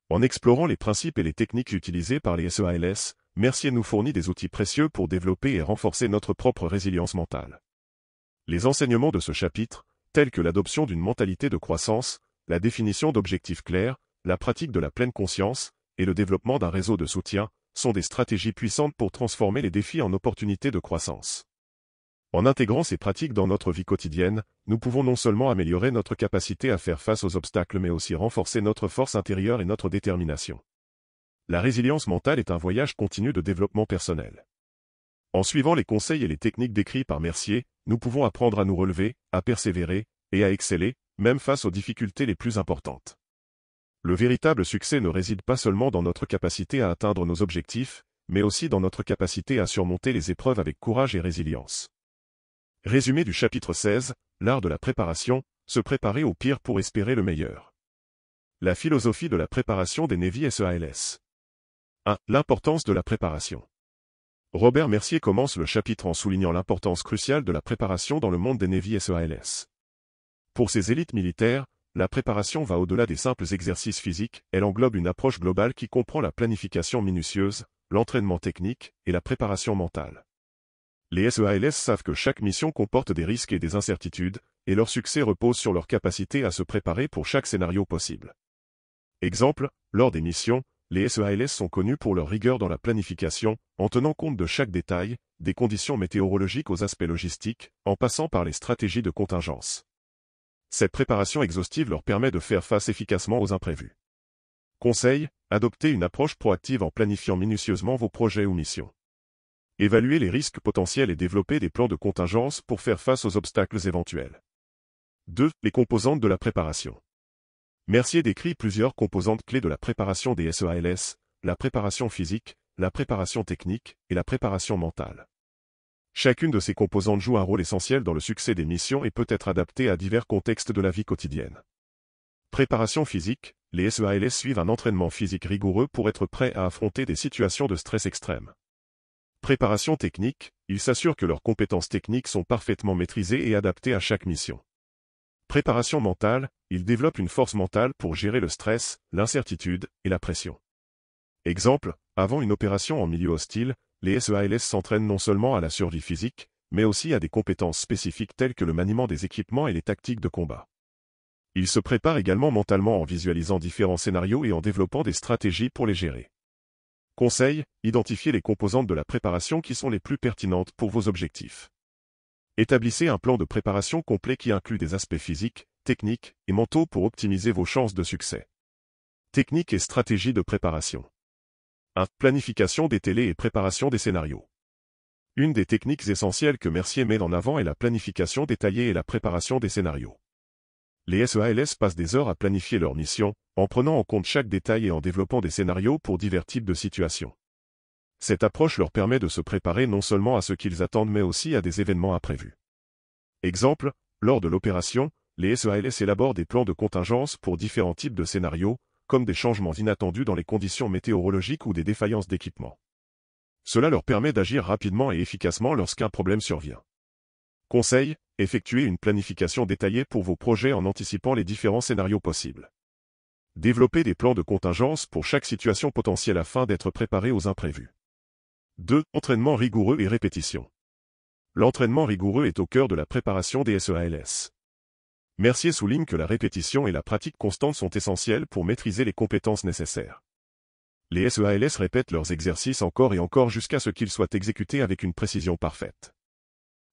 S1: En explorant les principes et les techniques utilisées par les SEALS, Mercier nous fournit des outils précieux pour développer et renforcer notre propre résilience mentale. Les enseignements de ce chapitre, tels que l'adoption d'une mentalité de croissance, la définition d'objectifs clairs, la pratique de la pleine conscience, et le développement d'un réseau de soutien, sont des stratégies puissantes pour transformer les défis en opportunités de croissance. En intégrant ces pratiques dans notre vie quotidienne, nous pouvons non seulement améliorer notre capacité à faire face aux obstacles mais aussi renforcer notre force intérieure et notre détermination. La résilience mentale est un voyage continu de développement personnel. En suivant les conseils et les techniques décrits par Mercier, nous pouvons apprendre à nous relever, à persévérer, et à exceller, même face aux difficultés les plus importantes. Le véritable succès ne réside pas seulement dans notre capacité à atteindre nos objectifs, mais aussi dans notre capacité à surmonter les épreuves avec courage et résilience. Résumé du chapitre 16, l'art de la préparation, se préparer au pire pour espérer le meilleur. La philosophie de la préparation des Navy SEALS. 1. L'importance de la préparation. Robert Mercier commence le chapitre en soulignant l'importance cruciale de la préparation dans le monde des Navy SEALS. Pour ces élites militaires, la préparation va au-delà des simples exercices physiques, elle englobe une approche globale qui comprend la planification minutieuse, l'entraînement technique et la préparation mentale. Les SEALS savent que chaque mission comporte des risques et des incertitudes, et leur succès repose sur leur capacité à se préparer pour chaque scénario possible. Exemple, lors des missions, les SEALS sont connus pour leur rigueur dans la planification, en tenant compte de chaque détail, des conditions météorologiques aux aspects logistiques, en passant par les stratégies de contingence. Cette préparation exhaustive leur permet de faire face efficacement aux imprévus. Conseil, adoptez une approche proactive en planifiant minutieusement vos projets ou missions. Évaluez les risques potentiels et développez des plans de contingence pour faire face aux obstacles éventuels. 2. Les composantes de la préparation. Mercier décrit plusieurs composantes clés de la préparation des SEALS, la préparation physique, la préparation technique et la préparation mentale. Chacune de ces composantes joue un rôle essentiel dans le succès des missions et peut être adaptée à divers contextes de la vie quotidienne. Préparation physique, les SEALS suivent un entraînement physique rigoureux pour être prêts à affronter des situations de stress extrême. Préparation technique, ils s'assurent que leurs compétences techniques sont parfaitement maîtrisées et adaptées à chaque mission. Préparation mentale, ils développent une force mentale pour gérer le stress, l'incertitude et la pression. Exemple, avant une opération en milieu hostile, les SEALS s'entraînent non seulement à la survie physique, mais aussi à des compétences spécifiques telles que le maniement des équipements et les tactiques de combat. Ils se préparent également mentalement en visualisant différents scénarios et en développant des stratégies pour les gérer. Conseil, identifiez les composantes de la préparation qui sont les plus pertinentes pour vos objectifs. Établissez un plan de préparation complet qui inclut des aspects physiques, techniques et mentaux pour optimiser vos chances de succès. Techniques et stratégies de préparation. 1. Planification des télés et préparation des scénarios. Une des techniques essentielles que Mercier met en avant est la planification détaillée et la préparation des scénarios. Les SEALS passent des heures à planifier leur mission, en prenant en compte chaque détail et en développant des scénarios pour divers types de situations. Cette approche leur permet de se préparer non seulement à ce qu'ils attendent mais aussi à des événements imprévus. Exemple, lors de l'opération, les SEALS élaborent des plans de contingence pour différents types de scénarios, comme des changements inattendus dans les conditions météorologiques ou des défaillances d'équipement. Cela leur permet d'agir rapidement et efficacement lorsqu'un problème survient. Conseil, effectuez une planification détaillée pour vos projets en anticipant les différents scénarios possibles. Développez des plans de contingence pour chaque situation potentielle afin d'être préparé aux imprévus. 2. Entraînement rigoureux et répétition. L'entraînement rigoureux est au cœur de la préparation des SEALS. Mercier souligne que la répétition et la pratique constante sont essentielles pour maîtriser les compétences nécessaires. Les SEALS répètent leurs exercices encore et encore jusqu'à ce qu'ils soient exécutés avec une précision parfaite.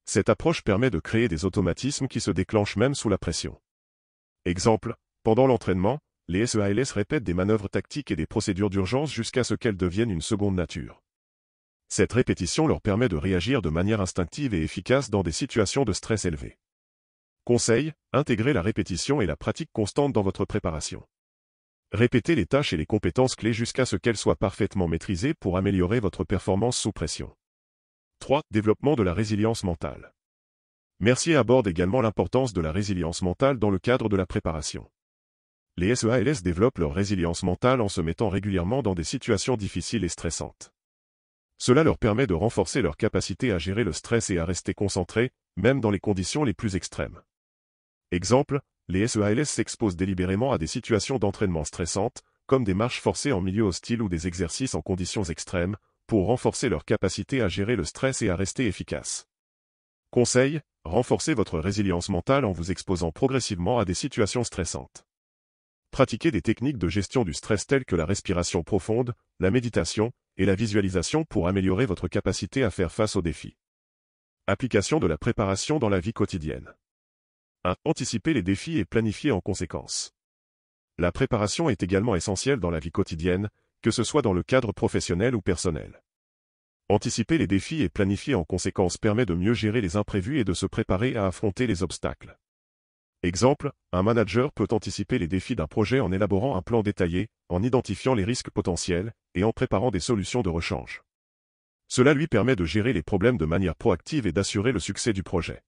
S1: Cette approche permet de créer des automatismes qui se déclenchent même sous la pression. Exemple, pendant l'entraînement, les SEALS répètent des manœuvres tactiques et des procédures d'urgence jusqu'à ce qu'elles deviennent une seconde nature. Cette répétition leur permet de réagir de manière instinctive et efficace dans des situations de stress élevé. Conseil, intégrez la répétition et la pratique constante dans votre préparation. Répétez les tâches et les compétences clés jusqu'à ce qu'elles soient parfaitement maîtrisées pour améliorer votre performance sous pression. 3. Développement de la résilience mentale. Mercier aborde également l'importance de la résilience mentale dans le cadre de la préparation. Les SEALS développent leur résilience mentale en se mettant régulièrement dans des situations difficiles et stressantes. Cela leur permet de renforcer leur capacité à gérer le stress et à rester concentrés, même dans les conditions les plus extrêmes. Exemple, les SEALS s'exposent délibérément à des situations d'entraînement stressantes, comme des marches forcées en milieu hostile ou des exercices en conditions extrêmes, pour renforcer leur capacité à gérer le stress et à rester efficaces. Conseil, Renforcez votre résilience mentale en vous exposant progressivement à des situations stressantes. Pratiquez des techniques de gestion du stress telles que la respiration profonde, la méditation et la visualisation pour améliorer votre capacité à faire face aux défis. Application de la préparation dans la vie quotidienne. 1. Anticipez les défis et planifiez en conséquence. La préparation est également essentielle dans la vie quotidienne, que ce soit dans le cadre professionnel ou personnel. Anticiper les défis et planifier en conséquence permet de mieux gérer les imprévus et de se préparer à affronter les obstacles. Exemple, un manager peut anticiper les défis d'un projet en élaborant un plan détaillé, en identifiant les risques potentiels et en préparant des solutions de rechange. Cela lui permet de gérer les problèmes de manière proactive et d'assurer le succès du projet.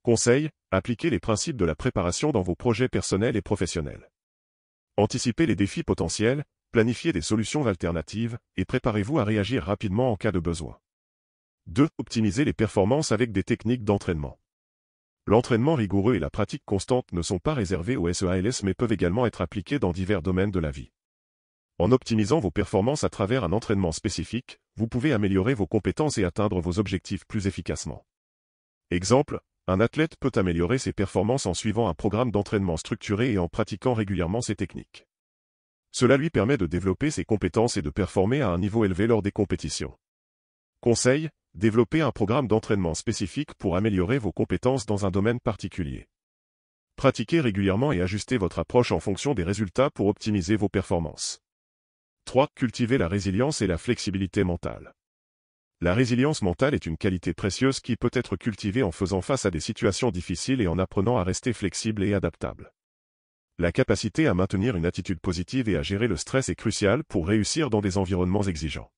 S1: Conseil, appliquez les principes de la préparation dans vos projets personnels et professionnels. Anticipez les défis potentiels, planifiez des solutions alternatives et préparez-vous à réagir rapidement en cas de besoin. 2. Optimisez les performances avec des techniques d'entraînement. L'entraînement rigoureux et la pratique constante ne sont pas réservés aux SEALS mais peuvent également être appliqués dans divers domaines de la vie. En optimisant vos performances à travers un entraînement spécifique, vous pouvez améliorer vos compétences et atteindre vos objectifs plus efficacement. Exemple, un athlète peut améliorer ses performances en suivant un programme d'entraînement structuré et en pratiquant régulièrement ses techniques. Cela lui permet de développer ses compétences et de performer à un niveau élevé lors des compétitions. Conseil, développez un programme d'entraînement spécifique pour améliorer vos compétences dans un domaine particulier. Pratiquez régulièrement et ajustez votre approche en fonction des résultats pour optimiser vos performances. 3. Cultivez la résilience et la flexibilité mentale. La résilience mentale est une qualité précieuse qui peut être cultivée en faisant face à des situations difficiles et en apprenant à rester flexible et adaptable. La capacité à maintenir une attitude positive et à gérer le stress est cruciale pour réussir dans des environnements exigeants.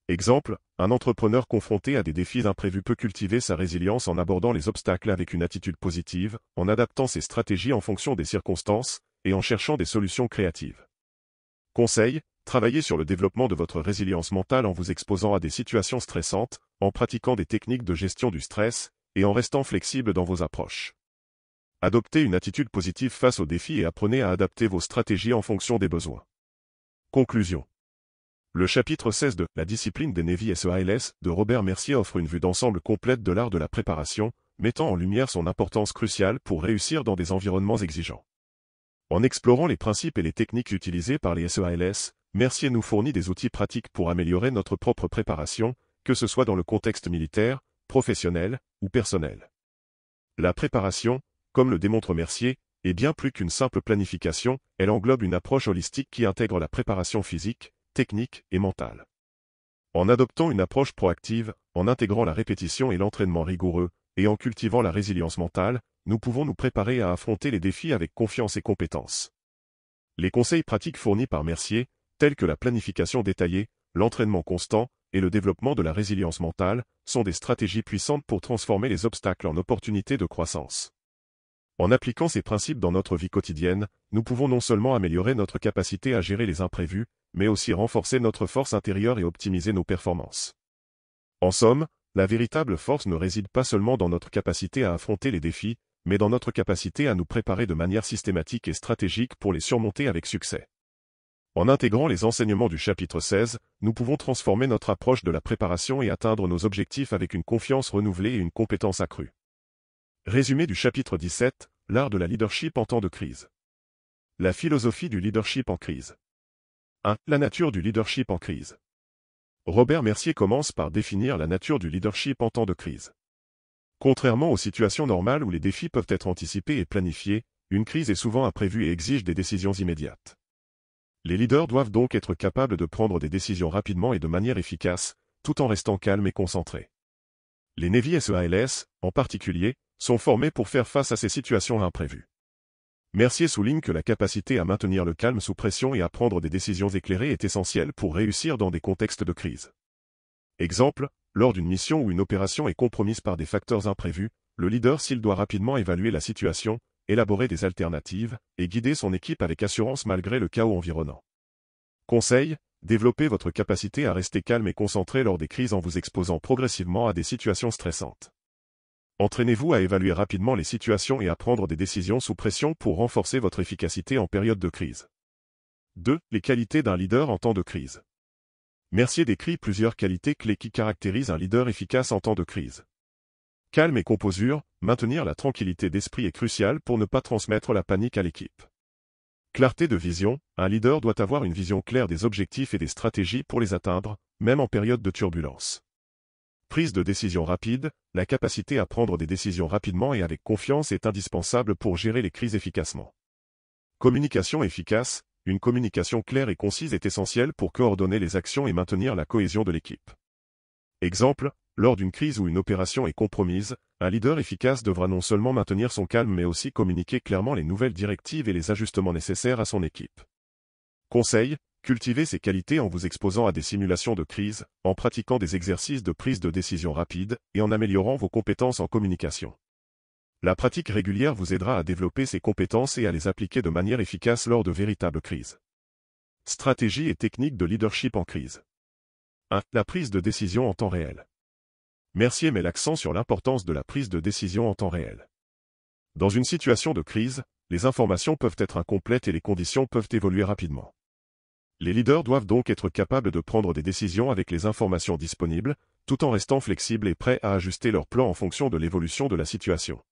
S1: Exemple, un entrepreneur confronté à des défis imprévus peut cultiver sa résilience en abordant les obstacles avec une attitude positive, en adaptant ses stratégies en fonction des circonstances, et en cherchant des solutions créatives. Conseil, travaillez sur le développement de votre résilience mentale en vous exposant à des situations stressantes, en pratiquant des techniques de gestion du stress, et en restant flexible dans vos approches. Adoptez une attitude positive face aux défis et apprenez à adapter vos stratégies en fonction des besoins. Conclusion. Le chapitre 16 de « La discipline des Navy SEALS » de Robert Mercier offre une vue d'ensemble complète de l'art de la préparation, mettant en lumière son importance cruciale pour réussir dans des environnements exigeants. En explorant les principes et les techniques utilisées par les SEALS, Mercier nous fournit des outils pratiques pour améliorer notre propre préparation, que ce soit dans le contexte militaire, professionnel ou personnel. La préparation, comme le démontre Mercier, est bien plus qu'une simple planification, elle englobe une approche holistique qui intègre la préparation physique, technique et mentale. En adoptant une approche proactive, en intégrant la répétition et l'entraînement rigoureux, et en cultivant la résilience mentale, nous pouvons nous préparer à affronter les défis avec confiance et compétence. Les conseils pratiques fournis par Mercier, tels que la planification détaillée, l'entraînement constant et le développement de la résilience mentale, sont des stratégies puissantes pour transformer les obstacles en opportunités de croissance. En appliquant ces principes dans notre vie quotidienne, nous pouvons non seulement améliorer notre capacité à gérer les imprévus, mais aussi renforcer notre force intérieure et optimiser nos performances. En somme, la véritable force ne réside pas seulement dans notre capacité à affronter les défis, mais dans notre capacité à nous préparer de manière systématique et stratégique pour les surmonter avec succès. En intégrant les enseignements du chapitre 16, nous pouvons transformer notre approche de la préparation et atteindre nos objectifs avec une confiance renouvelée et une compétence accrue. Résumé du chapitre 17, l'art de la leadership en temps de crise. La philosophie du leadership en crise. 1. La nature du leadership en crise. Robert Mercier commence par définir la nature du leadership en temps de crise. Contrairement aux situations normales où les défis peuvent être anticipés et planifiés, une crise est souvent imprévue et exige des décisions immédiates. Les leaders doivent donc être capables de prendre des décisions rapidement et de manière efficace, tout en restant calmes et concentrés. Les Navy SEALS, en particulier, sont formés pour faire face à ces situations imprévues. Mercier souligne que la capacité à maintenir le calme sous pression et à prendre des décisions éclairées est essentielle pour réussir dans des contextes de crise. Exemple, lors d'une mission où une opération est compromise par des facteurs imprévus, le leader s'il doit rapidement évaluer la situation, élaborer des alternatives, et guider son équipe avec assurance malgré le chaos environnant. Conseil, développez votre capacité à rester calme et concentré lors des crises en vous exposant progressivement à des situations stressantes. Entraînez-vous à évaluer rapidement les situations et à prendre des décisions sous pression pour renforcer votre efficacité en période de crise. 2. Les qualités d'un leader en temps de crise. Mercier décrit plusieurs qualités clés qui caractérisent un leader efficace en temps de crise. Calme et composure, maintenir la tranquillité d'esprit est crucial pour ne pas transmettre la panique à l'équipe. Clarté de vision, un leader doit avoir une vision claire des objectifs et des stratégies pour les atteindre, même en période de turbulence. Prise de décision rapide, la capacité à prendre des décisions rapidement et avec confiance est indispensable pour gérer les crises efficacement. Communication efficace, une communication claire et concise est essentielle pour coordonner les actions et maintenir la cohésion de l'équipe. Exemple, lors d'une crise ou une opération est compromise, un leader efficace devra non seulement maintenir son calme mais aussi communiquer clairement les nouvelles directives et les ajustements nécessaires à son équipe. Conseil, cultivez ces qualités en vous exposant à des simulations de crise, en pratiquant des exercices de prise de décision rapide et en améliorant vos compétences en communication. La pratique régulière vous aidera à développer ces compétences et à les appliquer de manière efficace lors de véritables crises. Stratégie et techniques de leadership en crise. 1. La prise de décision en temps réel. Mercier met l'accent sur l'importance de la prise de décision en temps réel. Dans une situation de crise, les informations peuvent être incomplètes et les conditions peuvent évoluer rapidement. Les leaders doivent donc être capables de prendre des décisions avec les informations disponibles, tout en restant flexibles et prêts à ajuster leur plan en fonction de l'évolution de la situation.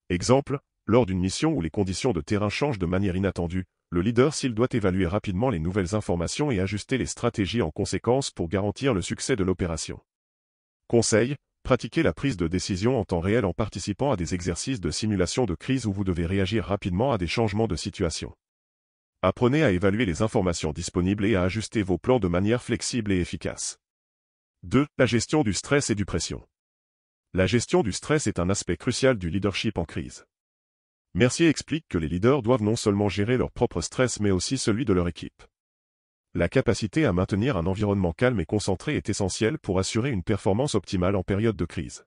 S1: Exemple, lors d'une mission où les conditions de terrain changent de manière inattendue, le leader s'il doit évaluer rapidement les nouvelles informations et ajuster les stratégies en conséquence pour garantir le succès de l'opération. Conseil, pratiquez la prise de décision en temps réel en participant à des exercices de simulation de crise où vous devez réagir rapidement à des changements de situation. Apprenez à évaluer les informations disponibles et à ajuster vos plans de manière flexible et efficace. 2. La gestion du stress et du pression. La gestion du stress est un aspect crucial du leadership en crise. Mercier explique que les leaders doivent non seulement gérer leur propre stress mais aussi celui de leur équipe. La capacité à maintenir un environnement calme et concentré est essentielle pour assurer une performance optimale en période de crise.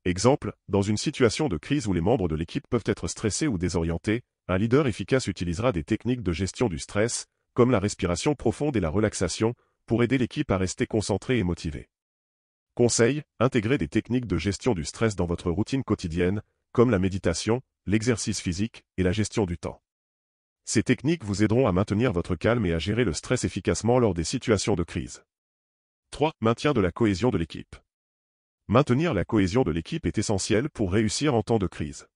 S1: Exemple, dans une situation de crise où les membres de l'équipe peuvent être stressés ou désorientés, un leader efficace utilisera des techniques de gestion du stress, comme la respiration profonde et la relaxation, pour aider l'équipe à rester concentrée et motivée. Conseil, intégrez des techniques de gestion du stress dans votre routine quotidienne, comme la méditation, l'exercice physique et la gestion du temps. Ces techniques vous aideront à maintenir votre calme et à gérer le stress efficacement lors des situations de crise. 3. Maintien de la cohésion de l'équipe. Maintenir la cohésion de l'équipe est essentiel pour réussir en temps de crise.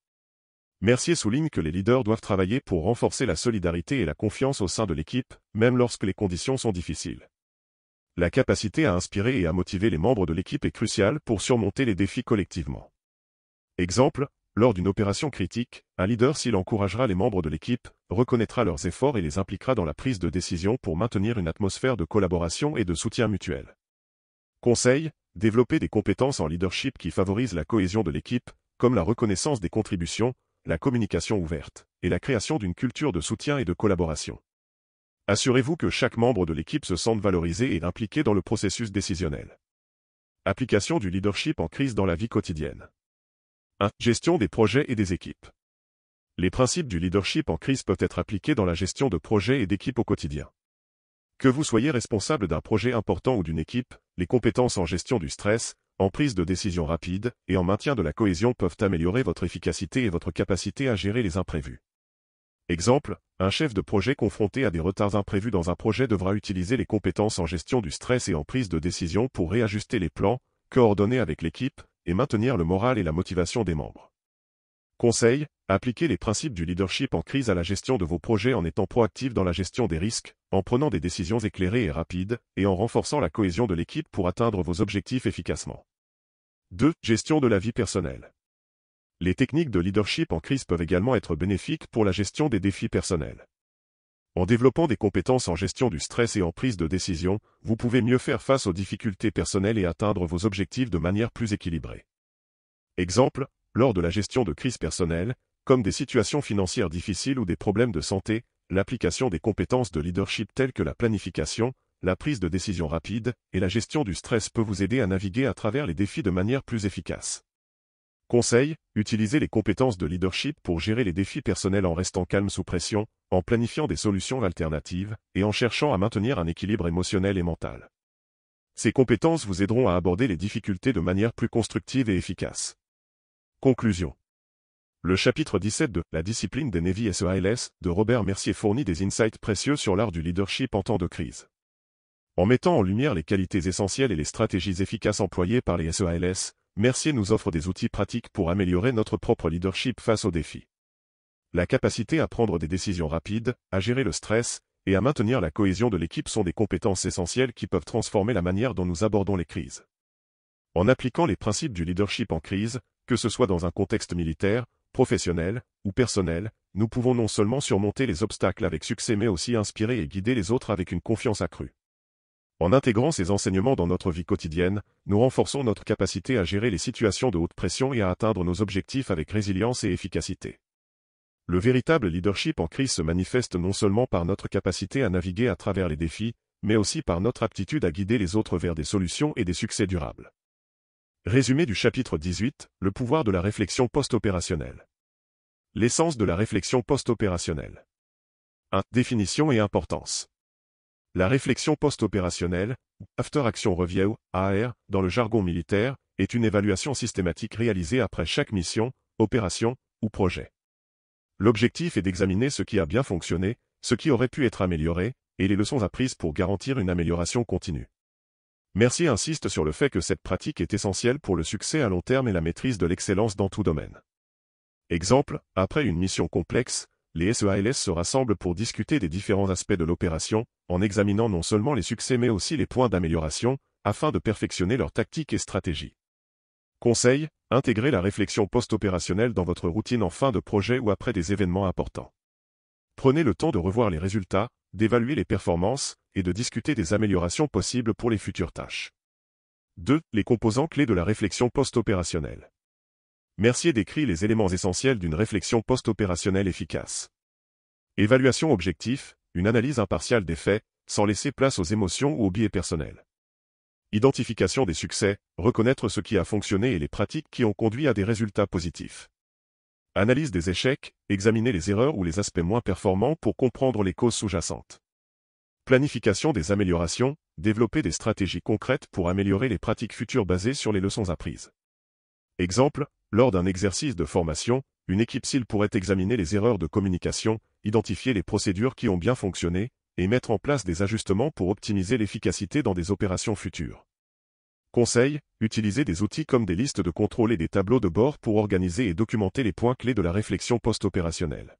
S1: Mercier souligne que les leaders doivent travailler pour renforcer la solidarité et la confiance au sein de l'équipe, même lorsque les conditions sont difficiles. La capacité à inspirer et à motiver les membres de l'équipe est cruciale pour surmonter les défis collectivement. Exemple, lors d'une opération critique, un leader s'il encouragera les membres de l'équipe, reconnaîtra leurs efforts et les impliquera dans la prise de décision pour maintenir une atmosphère de collaboration et de soutien mutuel. Conseil, développer des compétences en leadership qui favorisent la cohésion de l'équipe, comme la reconnaissance des contributions, la communication ouverte, et la création d'une culture de soutien et de collaboration. Assurez-vous que chaque membre de l'équipe se sente valorisé et impliqué dans le processus décisionnel. Application du leadership en crise dans la vie quotidienne. 1. Gestion des projets et des équipes. Les principes du leadership en crise peuvent être appliqués dans la gestion de projets et d'équipes au quotidien. Que vous soyez responsable d'un projet important ou d'une équipe, les compétences en gestion du stress, en prise de décision rapide et en maintien de la cohésion peuvent améliorer votre efficacité et votre capacité à gérer les imprévus. Exemple, un chef de projet confronté à des retards imprévus dans un projet devra utiliser les compétences en gestion du stress et en prise de décision pour réajuster les plans, coordonner avec l'équipe, et maintenir le moral et la motivation des membres. Conseil, appliquez les principes du leadership en crise à la gestion de vos projets en étant proactif dans la gestion des risques, en prenant des décisions éclairées et rapides, et en renforçant la cohésion de l'équipe pour atteindre vos objectifs efficacement. 2. Gestion de la vie personnelle. Les techniques de leadership en crise peuvent également être bénéfiques pour la gestion des défis personnels. En développant des compétences en gestion du stress et en prise de décision, vous pouvez mieux faire face aux difficultés personnelles et atteindre vos objectifs de manière plus équilibrée. Exemple, lors de la gestion de crises personnelles, comme des situations financières difficiles ou des problèmes de santé, l'application des compétences de leadership telles que la planification, la prise de décision rapide et la gestion du stress peut vous aider à naviguer à travers les défis de manière plus efficace. Conseil, utilisez les compétences de leadership pour gérer les défis personnels en restant calme sous pression, en planifiant des solutions alternatives, et en cherchant à maintenir un équilibre émotionnel et mental. Ces compétences vous aideront à aborder les difficultés de manière plus constructive et efficace. Conclusion. Le chapitre 17 de « La discipline des Navy SEALS » de Robert Mercier fournit des insights précieux sur l'art du leadership en temps de crise. En mettant en lumière les qualités essentielles et les stratégies efficaces employées par les SEALS, Mercier nous offre des outils pratiques pour améliorer notre propre leadership face aux défis. La capacité à prendre des décisions rapides, à gérer le stress, et à maintenir la cohésion de l'équipe sont des compétences essentielles qui peuvent transformer la manière dont nous abordons les crises. En appliquant les principes du leadership en crise, que ce soit dans un contexte militaire, professionnel ou personnel, nous pouvons non seulement surmonter les obstacles avec succès mais aussi inspirer et guider les autres avec une confiance accrue. En intégrant ces enseignements dans notre vie quotidienne, nous renforçons notre capacité à gérer les situations de haute pression et à atteindre nos objectifs avec résilience et efficacité. Le véritable leadership en crise se manifeste non seulement par notre capacité à naviguer à travers les défis, mais aussi par notre aptitude à guider les autres vers des solutions et des succès durables. Résumé du chapitre 18, le pouvoir de la réflexion post-opérationnelle. L'essence de la réflexion post-opérationnelle. 1. Définition et importance. La réflexion post-opérationnelle, After Action Review, AR, dans le jargon militaire, est une évaluation systématique réalisée après chaque mission, opération ou projet. L'objectif est d'examiner ce qui a bien fonctionné, ce qui aurait pu être amélioré, et les leçons apprises pour garantir une amélioration continue. Mercier insiste sur le fait que cette pratique est essentielle pour le succès à long terme et la maîtrise de l'excellence dans tout domaine. Exemple, après une mission complexe, les SEALS se rassemblent pour discuter des différents aspects de l'opération, en examinant non seulement les succès mais aussi les points d'amélioration, afin de perfectionner leurs tactiques et stratégies. Conseil, intégrez la réflexion post-opérationnelle dans votre routine en fin de projet ou après des événements importants. Prenez le temps de revoir les résultats, d'évaluer les performances, et de discuter des améliorations possibles pour les futures tâches. 2. Les composants clés de la réflexion post-opérationnelle. Mercier décrit les éléments essentiels d'une réflexion post-opérationnelle efficace. Évaluation objectif, une analyse impartiale des faits, sans laisser place aux émotions ou aux biais personnels. Identification des succès, reconnaître ce qui a fonctionné et les pratiques qui ont conduit à des résultats positifs. Analyse des échecs, examiner les erreurs ou les aspects moins performants pour comprendre les causes sous-jacentes. Planification des améliorations, développer des stratégies concrètes pour améliorer les pratiques futures basées sur les leçons apprises. Exemple, lors d'un exercice de formation, une équipe SEAL pourrait examiner les erreurs de communication, identifier les procédures qui ont bien fonctionné, et mettre en place des ajustements pour optimiser l'efficacité dans des opérations futures. Conseil, utilisez des outils comme des listes de contrôle et des tableaux de bord pour organiser et documenter les points clés de la réflexion post-opérationnelle.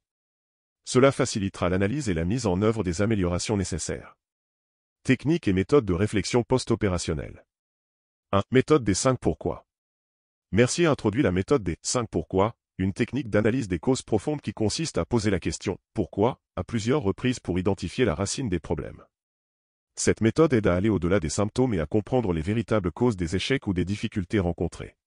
S1: Cela facilitera l'analyse et la mise en œuvre des améliorations nécessaires. Techniques et méthodes de réflexion post-opérationnelle. 1. Méthode des 5 pourquoi. Mercier introduit la méthode des 5 pourquoi, une technique d'analyse des causes profondes qui consiste à poser la question « Pourquoi ?», à plusieurs reprises pour identifier la racine des problèmes. Cette méthode aide à aller au-delà des symptômes et à comprendre les véritables causes des échecs ou des difficultés rencontrées.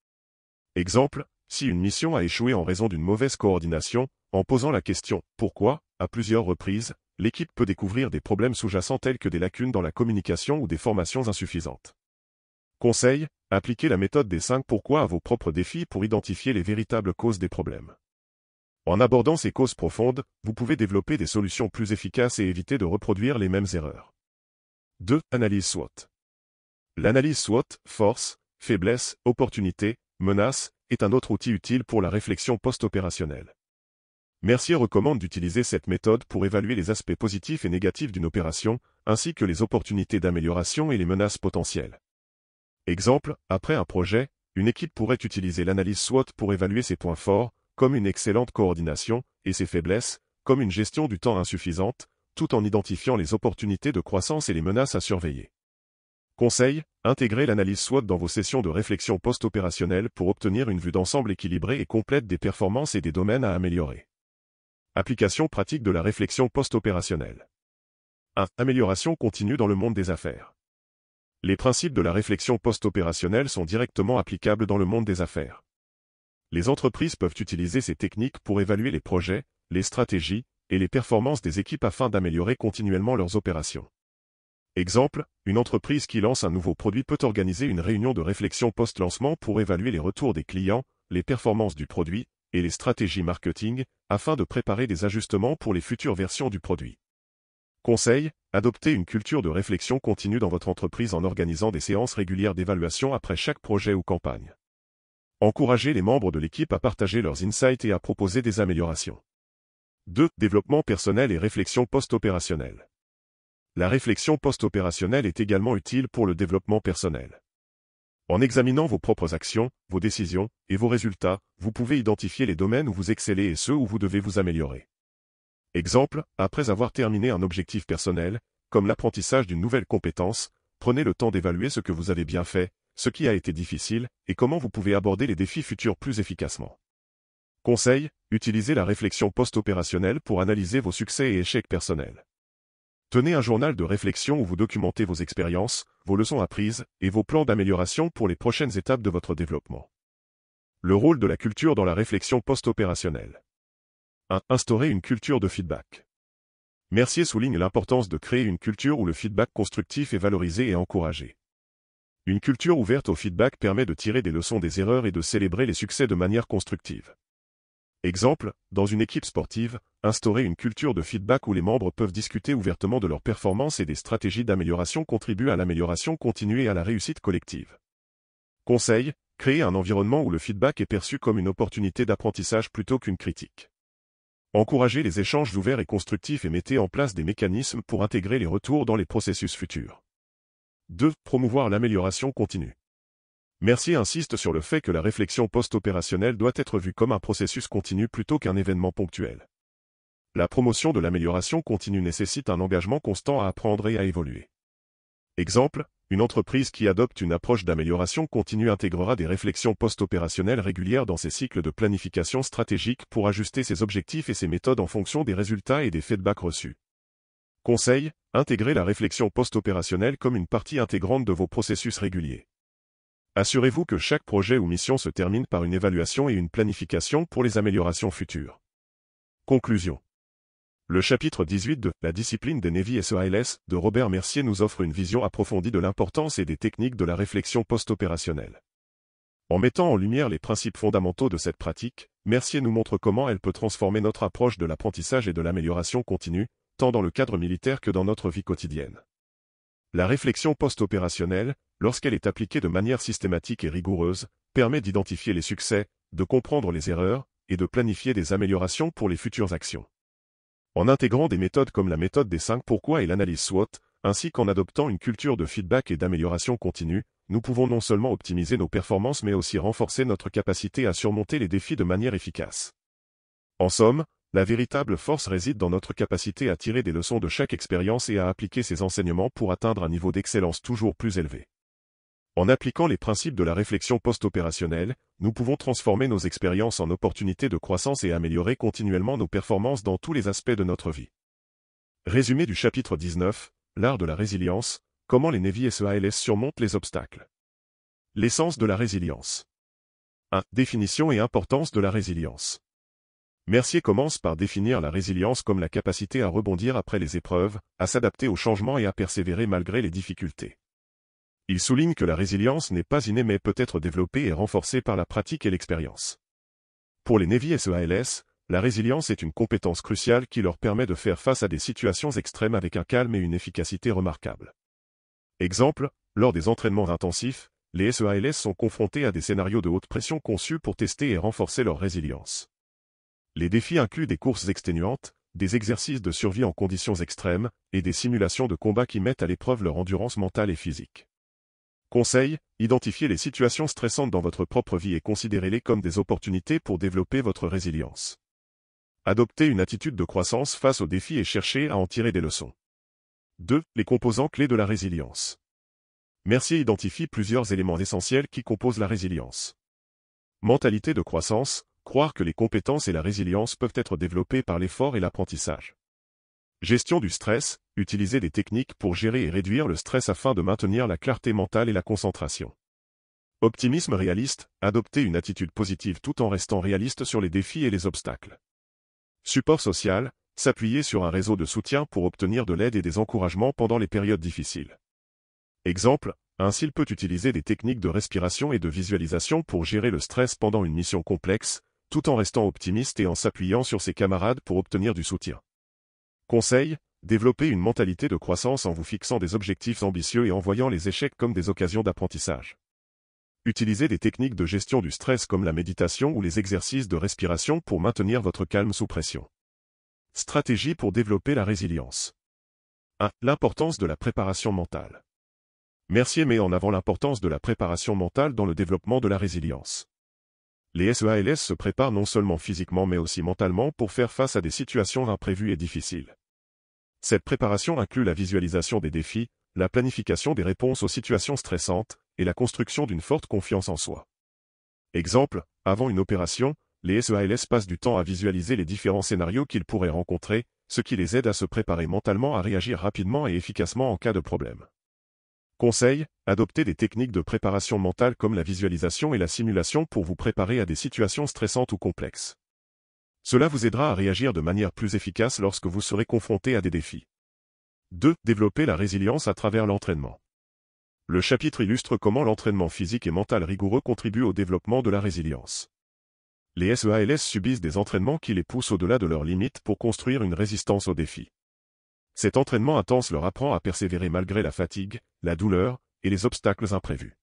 S1: Exemple, si une mission a échoué en raison d'une mauvaise coordination, en posant la question « Pourquoi ?», à plusieurs reprises, l'équipe peut découvrir des problèmes sous-jacents tels que des lacunes dans la communication ou des formations insuffisantes. Conseil, appliquez la méthode des 5 pourquoi à vos propres défis pour identifier les véritables causes des problèmes. En abordant ces causes profondes, vous pouvez développer des solutions plus efficaces et éviter de reproduire les mêmes erreurs. 2. Analyse SWOT. L'analyse SWOT, force, faiblesse, opportunité, menace, est un autre outil utile pour la réflexion post-opérationnelle. Mercier recommande d'utiliser cette méthode pour évaluer les aspects positifs et négatifs d'une opération, ainsi que les opportunités d'amélioration et les menaces potentielles. Exemple, après un projet, une équipe pourrait utiliser l'analyse SWOT pour évaluer ses points forts, comme une excellente coordination, et ses faiblesses, comme une gestion du temps insuffisante, tout en identifiant les opportunités de croissance et les menaces à surveiller. Conseil, intégrez l'analyse SWOT dans vos sessions de réflexion post-opérationnelle pour obtenir une vue d'ensemble équilibrée et complète des performances et des domaines à améliorer. Application pratique de la réflexion post-opérationnelle. 1. Amélioration continue dans le monde des affaires. Les principes de la réflexion post-opérationnelle sont directement applicables dans le monde des affaires. Les entreprises peuvent utiliser ces techniques pour évaluer les projets, les stratégies et les performances des équipes afin d'améliorer continuellement leurs opérations. Exemple, une entreprise qui lance un nouveau produit peut organiser une réunion de réflexion post-lancement pour évaluer les retours des clients, les performances du produit et les stratégies marketing afin de préparer des ajustements pour les futures versions du produit. Conseil, adoptez une culture de réflexion continue dans votre entreprise en organisant des séances régulières d'évaluation après chaque projet ou campagne. Encouragez les membres de l'équipe à partager leurs insights et à proposer des améliorations. 2. Développement personnel et réflexion post-opérationnelle. La réflexion post-opérationnelle est également utile pour le développement personnel. En examinant vos propres actions, vos décisions et vos résultats, vous pouvez identifier les domaines où vous excellez et ceux où vous devez vous améliorer. Exemple, après avoir terminé un objectif personnel, comme l'apprentissage d'une nouvelle compétence, prenez le temps d'évaluer ce que vous avez bien fait, ce qui a été difficile, et comment vous pouvez aborder les défis futurs plus efficacement. Conseil, utilisez la réflexion post-opérationnelle pour analyser vos succès et échecs personnels. Tenez un journal de réflexion où vous documentez vos expériences, vos leçons apprises, et vos plans d'amélioration pour les prochaines étapes de votre développement. Le rôle de la culture dans la réflexion post-opérationnelle. 1. Instaurer une culture de feedback. Mercier souligne l'importance de créer une culture où le feedback constructif est valorisé et encouragé. Une culture ouverte au feedback permet de tirer des leçons des erreurs et de célébrer les succès de manière constructive. Exemple, dans une équipe sportive, instaurer une culture de feedback où les membres peuvent discuter ouvertement de leurs performances et des stratégies d'amélioration contribue à l'amélioration continue et à la réussite collective. Conseil, créer un environnement où le feedback est perçu comme une opportunité d'apprentissage plutôt qu'une critique. Encouragez les échanges ouverts et constructifs et mettez en place des mécanismes pour intégrer les retours dans les processus futurs. 2. Promouvoir l'amélioration continue. Mercier insiste sur le fait que la réflexion post-opérationnelle doit être vue comme un processus continu plutôt qu'un événement ponctuel. La promotion de l'amélioration continue nécessite un engagement constant à apprendre et à évoluer. Exemple, une entreprise qui adopte une approche d'amélioration continue intégrera des réflexions post-opérationnelles régulières dans ses cycles de planification stratégique pour ajuster ses objectifs et ses méthodes en fonction des résultats et des feedbacks reçus. Conseil, intégrez la réflexion post-opérationnelle comme une partie intégrante de vos processus réguliers. Assurez-vous que chaque projet ou mission se termine par une évaluation et une planification pour les améliorations futures. Conclusion. Le chapitre 18 de « La discipline des Navy SEALs » de Robert Mercier nous offre une vision approfondie de l'importance et des techniques de la réflexion post-opérationnelle. En mettant en lumière les principes fondamentaux de cette pratique, Mercier nous montre comment elle peut transformer notre approche de l'apprentissage et de l'amélioration continue, tant dans le cadre militaire que dans notre vie quotidienne. La réflexion post-opérationnelle, lorsqu'elle est appliquée de manière systématique et rigoureuse, permet d'identifier les succès, de comprendre les erreurs, et de planifier des améliorations pour les futures actions. En intégrant des méthodes comme la méthode des 5 pourquoi et l'analyse SWOT, ainsi qu'en adoptant une culture de feedback et d'amélioration continue, nous pouvons non seulement optimiser nos performances mais aussi renforcer notre capacité à surmonter les défis de manière efficace. En somme, la véritable force réside dans notre capacité à tirer des leçons de chaque expérience et à appliquer ces enseignements pour atteindre un niveau d'excellence toujours plus élevé. En appliquant les principes de la réflexion post-opérationnelle, nous pouvons transformer nos expériences en opportunités de croissance et améliorer continuellement nos performances dans tous les aspects de notre vie. Résumé du chapitre 19, l'art de la résilience, comment les Navy SEALs surmontent les obstacles. L'essence de la résilience. 1. Définition et importance de la résilience. Mercier commence par définir la résilience comme la capacité à rebondir après les épreuves, à s'adapter aux changements et à persévérer malgré les difficultés. Il souligne que la résilience n'est pas innée mais peut être développée et renforcée par la pratique et l'expérience. Pour les Navy SEALs, la résilience est une compétence cruciale qui leur permet de faire face à des situations extrêmes avec un calme et une efficacité remarquables. Exemple, lors des entraînements intensifs, les SEALs sont confrontés à des scénarios de haute pression conçus pour tester et renforcer leur résilience. Les défis incluent des courses exténuantes, des exercices de survie en conditions extrêmes, et des simulations de combat qui mettent à l'épreuve leur endurance mentale et physique. Conseil, identifiez les situations stressantes dans votre propre vie et considérez-les comme des opportunités pour développer votre résilience. Adoptez une attitude de croissance face aux défis et cherchez à en tirer des leçons. 2. Les composants clés de la résilience. Mercier identifie plusieurs éléments essentiels qui composent la résilience. Mentalité de croissance, croire que les compétences et la résilience peuvent être développées par l'effort et l'apprentissage. Gestion du stress, utiliser des techniques pour gérer et réduire le stress afin de maintenir la clarté mentale et la concentration. Optimisme réaliste, adopter une attitude positive tout en restant réaliste sur les défis et les obstacles. Support social, s'appuyer sur un réseau de soutien pour obtenir de l'aide et des encouragements pendant les périodes difficiles. Exemple, un SEAL peut utiliser des techniques de respiration et de visualisation pour gérer le stress pendant une mission complexe, tout en restant optimiste et en s'appuyant sur ses camarades pour obtenir du soutien. Conseil, développez une mentalité de croissance en vous fixant des objectifs ambitieux et en voyant les échecs comme des occasions d'apprentissage. Utilisez des techniques de gestion du stress comme la méditation ou les exercices de respiration pour maintenir votre calme sous pression. Stratégie pour développer la résilience. 1. L'importance de la préparation mentale. Mercier met en avant l'importance de la préparation mentale dans le développement de la résilience. Les SEALS se préparent non seulement physiquement mais aussi mentalement pour faire face à des situations imprévues et difficiles. Cette préparation inclut la visualisation des défis, la planification des réponses aux situations stressantes et la construction d'une forte confiance en soi. Exemple, avant une opération, les SEALS passent du temps à visualiser les différents scénarios qu'ils pourraient rencontrer, ce qui les aide à se préparer mentalement à réagir rapidement et efficacement en cas de problème. Conseil, adoptez des techniques de préparation mentale comme la visualisation et la simulation pour vous préparer à des situations stressantes ou complexes. Cela vous aidera à réagir de manière plus efficace lorsque vous serez confronté à des défis. 2. Développer la résilience à travers l'entraînement. Le chapitre illustre comment l'entraînement physique et mental rigoureux contribue au développement de la résilience. Les SEALS subissent des entraînements qui les poussent au-delà de leurs limites pour construire une résistance aux défis. Cet entraînement intense leur apprend à persévérer malgré la fatigue, la douleur et les obstacles imprévus.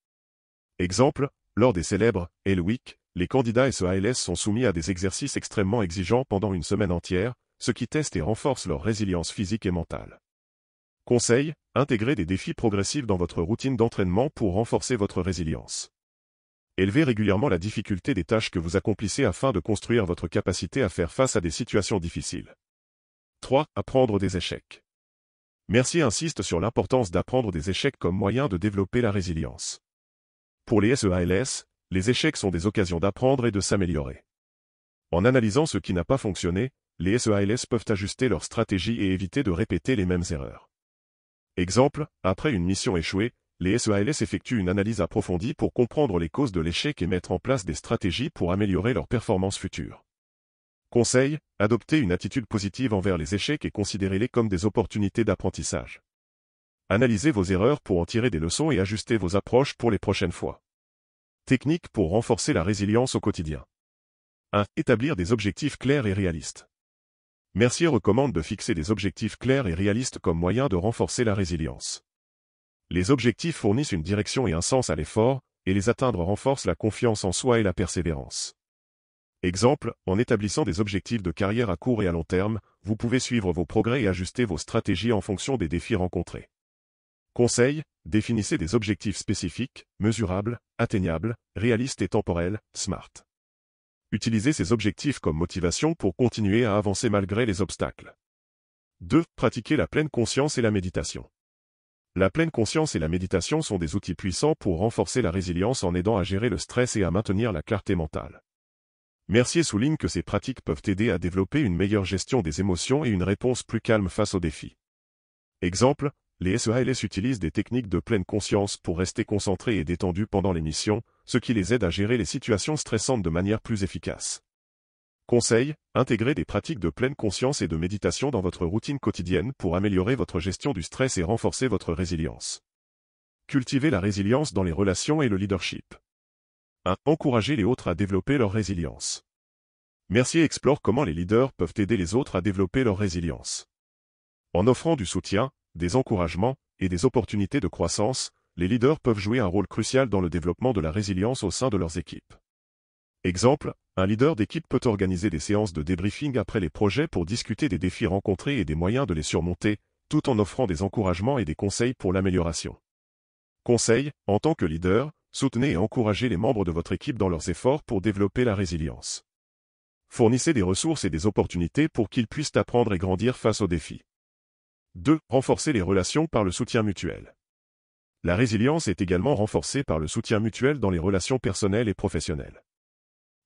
S1: Exemple, lors des célèbres Hell Week, les candidats SEALS sont soumis à des exercices extrêmement exigeants pendant une semaine entière, ce qui teste et renforce leur résilience physique et mentale. Conseil, intégrez des défis progressifs dans votre routine d'entraînement pour renforcer votre résilience. Élevez régulièrement la difficulté des tâches que vous accomplissez afin de construire votre capacité à faire face à des situations difficiles. 3. Apprendre des échecs. Mercier insiste sur l'importance d'apprendre des échecs comme moyen de développer la résilience. Pour les SEALS, les échecs sont des occasions d'apprendre et de s'améliorer. En analysant ce qui n'a pas fonctionné, les SEALS peuvent ajuster leur stratégie et éviter de répéter les mêmes erreurs. Exemple, après une mission échouée, les SEALS effectuent une analyse approfondie pour comprendre les causes de l'échec et mettre en place des stratégies pour améliorer leur performance future. Conseil, adoptez une attitude positive envers les échecs et considérez-les comme des opportunités d'apprentissage. Analysez vos erreurs pour en tirer des leçons et ajustez vos approches pour les prochaines fois. Technique pour renforcer la résilience au quotidien. 1. Établir des objectifs clairs et réalistes. Mercier recommande de fixer des objectifs clairs et réalistes comme moyen de renforcer la résilience. Les objectifs fournissent une direction et un sens à l'effort, et les atteindre renforce la confiance en soi et la persévérance. Exemple, en établissant des objectifs de carrière à court et à long terme, vous pouvez suivre vos progrès et ajuster vos stratégies en fonction des défis rencontrés. Conseil, définissez des objectifs spécifiques, mesurables, atteignables, réalistes et temporels, SMART. Utilisez ces objectifs comme motivation pour continuer à avancer malgré les obstacles. 2. Pratiquez la pleine conscience et la méditation. La pleine conscience et la méditation sont des outils puissants pour renforcer la résilience en aidant à gérer le stress et à maintenir la clarté mentale. Mercier souligne que ces pratiques peuvent aider à développer une meilleure gestion des émotions et une réponse plus calme face aux défis. Exemple, les SEALS utilisent des techniques de pleine conscience pour rester concentrés et détendus pendant les missions, ce qui les aide à gérer les situations stressantes de manière plus efficace. Conseil, intégrez des pratiques de pleine conscience et de méditation dans votre routine quotidienne pour améliorer votre gestion du stress et renforcer votre résilience. Cultivez la résilience dans les relations et le leadership. 1. Encouragez les autres à développer leur résilience. Mercier explore comment les leaders peuvent aider les autres à développer leur résilience. En offrant du soutien, des encouragements et des opportunités de croissance, les leaders peuvent jouer un rôle crucial dans le développement de la résilience au sein de leurs équipes. Exemple, un leader d'équipe peut organiser des séances de débriefing après les projets pour discuter des défis rencontrés et des moyens de les surmonter, tout en offrant des encouragements et des conseils pour l'amélioration. Conseil, en tant que leader, soutenez et encouragez les membres de votre équipe dans leurs efforts pour développer la résilience. Fournissez des ressources et des opportunités pour qu'ils puissent apprendre et grandir face aux défis. 2. Renforcer les relations par le soutien mutuel. La résilience est également renforcée par le soutien mutuel dans les relations personnelles et professionnelles.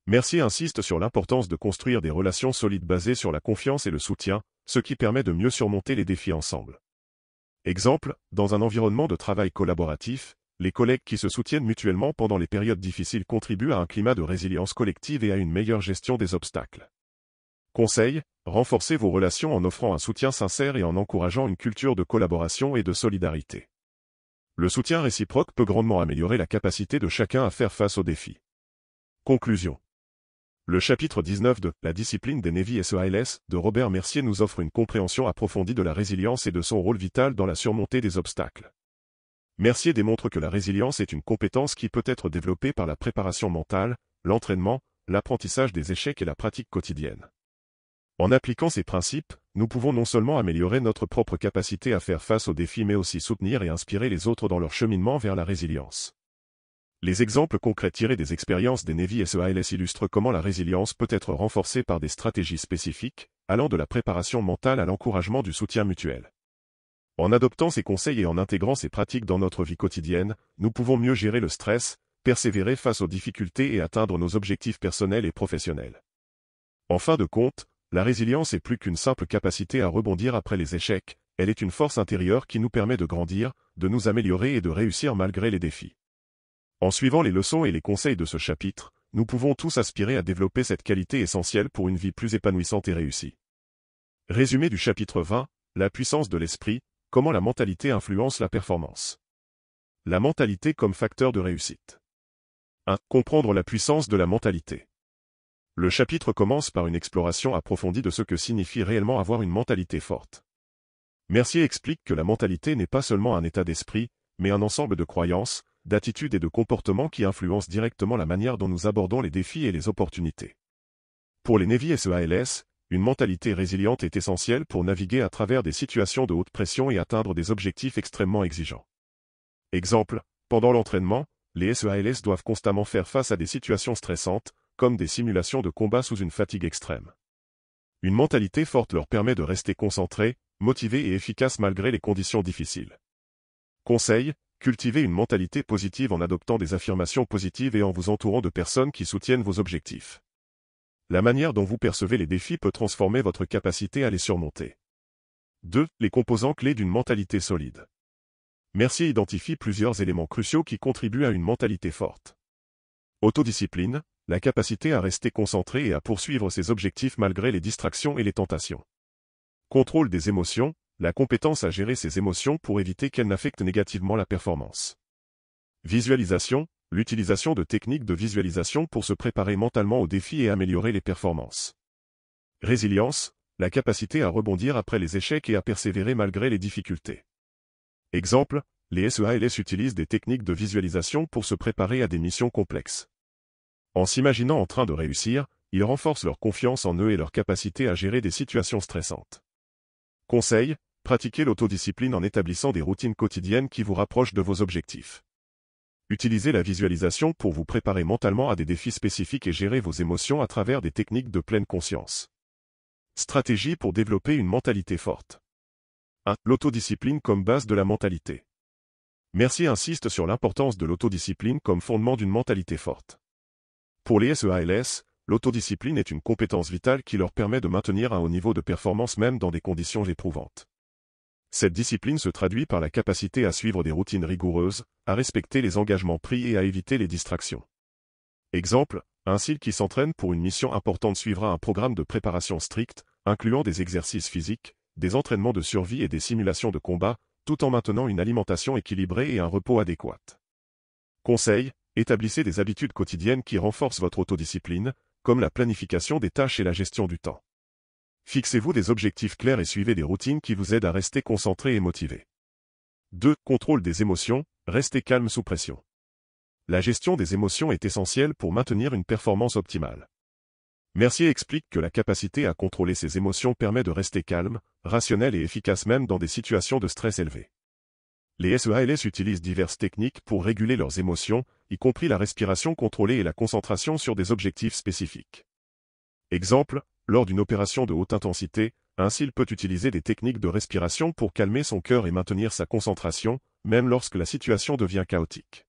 S1: Mercier insiste sur l'importance de construire des relations solides basées sur la confiance et le soutien, ce qui permet de mieux surmonter les défis ensemble. Exemple, dans un environnement de travail collaboratif, les collègues qui se soutiennent mutuellement pendant les périodes difficiles contribuent à un climat de résilience collective et à une meilleure gestion des obstacles. Conseil, renforcez vos relations en offrant un soutien sincère et en encourageant une culture de collaboration et de solidarité. Le soutien réciproque peut grandement améliorer la capacité de chacun à faire face aux défis. Conclusion. Le chapitre 19 de « La discipline des Navy SEALS » de Robert Mercier nous offre une compréhension approfondie de la résilience et de son rôle vital dans la surmontée des obstacles. Mercier démontre que la résilience est une compétence qui peut être développée par la préparation mentale, l'entraînement, l'apprentissage des échecs et la pratique quotidienne. En appliquant ces principes, nous pouvons non seulement améliorer notre propre capacité à faire face aux défis mais aussi soutenir et inspirer les autres dans leur cheminement vers la résilience. Les exemples concrets tirés des expériences des Navy SEALS illustrent comment la résilience peut être renforcée par des stratégies spécifiques, allant de la préparation mentale à l'encouragement du soutien mutuel. En adoptant ces conseils et en intégrant ces pratiques dans notre vie quotidienne, nous pouvons mieux gérer le stress, persévérer face aux difficultés et atteindre nos objectifs personnels et professionnels. En fin de compte, la résilience est plus qu'une simple capacité à rebondir après les échecs, elle est une force intérieure qui nous permet de grandir, de nous améliorer et de réussir malgré les défis. En suivant les leçons et les conseils de ce chapitre, nous pouvons tous aspirer à développer cette qualité essentielle pour une vie plus épanouissante et réussie. Résumé du chapitre 20, la puissance de l'esprit, comment la mentalité influence la performance. La mentalité comme facteur de réussite. 1. Comprendre la puissance de la mentalité. Le chapitre commence par une exploration approfondie de ce que signifie réellement avoir une mentalité forte. Mercier explique que la mentalité n'est pas seulement un état d'esprit, mais un ensemble de croyances, d'attitudes et de comportements qui influencent directement la manière dont nous abordons les défis et les opportunités. Pour les Navy SEALS, une mentalité résiliente est essentielle pour naviguer à travers des situations de haute pression et atteindre des objectifs extrêmement exigeants. Exemple, pendant l'entraînement, les SEALS doivent constamment faire face à des situations stressantes, comme des simulations de combat sous une fatigue extrême. Une mentalité forte leur permet de rester concentrés, motivés et efficaces malgré les conditions difficiles. Conseil, cultivez une mentalité positive en adoptant des affirmations positives et en vous entourant de personnes qui soutiennent vos objectifs. La manière dont vous percevez les défis peut transformer votre capacité à les surmonter. 2. Les composants clés d'une mentalité solide. Mercier identifie plusieurs éléments cruciaux qui contribuent à une mentalité forte. Autodiscipline, la capacité à rester concentré et à poursuivre ses objectifs malgré les distractions et les tentations. Contrôle des émotions, la compétence à gérer ses émotions pour éviter qu'elles n'affectent négativement la performance. Visualisation, l'utilisation de techniques de visualisation pour se préparer mentalement aux défis et améliorer les performances. Résilience, la capacité à rebondir après les échecs et à persévérer malgré les difficultés. Exemple, les SEALS utilisent des techniques de visualisation pour se préparer à des missions complexes. En s'imaginant en train de réussir, ils renforcent leur confiance en eux et leur capacité à gérer des situations stressantes. Conseil, pratiquez l'autodiscipline en établissant des routines quotidiennes qui vous rapprochent de vos objectifs. Utilisez la visualisation pour vous préparer mentalement à des défis spécifiques et gérer vos émotions à travers des techniques de pleine conscience. Stratégie pour développer une mentalité forte. 1. L'autodiscipline comme base de la mentalité. Mercier insiste sur l'importance de l'autodiscipline comme fondement d'une mentalité forte. Pour les SEALS, l'autodiscipline est une compétence vitale qui leur permet de maintenir un haut niveau de performance même dans des conditions éprouvantes. Cette discipline se traduit par la capacité à suivre des routines rigoureuses, à respecter les engagements pris et à éviter les distractions. Exemple, un SEAL qui s'entraîne pour une mission importante suivra un programme de préparation strict, incluant des exercices physiques, des entraînements de survie et des simulations de combat, tout en maintenant une alimentation équilibrée et un repos adéquat. Conseil, établissez des habitudes quotidiennes qui renforcent votre autodiscipline, comme la planification des tâches et la gestion du temps. Fixez-vous des objectifs clairs et suivez des routines qui vous aident à rester concentré et motivé. 2. Contrôle des émotions, restez calme sous pression. La gestion des émotions est essentielle pour maintenir une performance optimale. Mercier explique que la capacité à contrôler ses émotions permet de rester calme, rationnel et efficace même dans des situations de stress élevé. Les SEALS utilisent diverses techniques pour réguler leurs émotions, y compris la respiration contrôlée et la concentration sur des objectifs spécifiques. Exemple, lors d'une opération de haute intensité, un SEAL peut utiliser des techniques de respiration pour calmer son cœur et maintenir sa concentration, même lorsque la situation devient chaotique.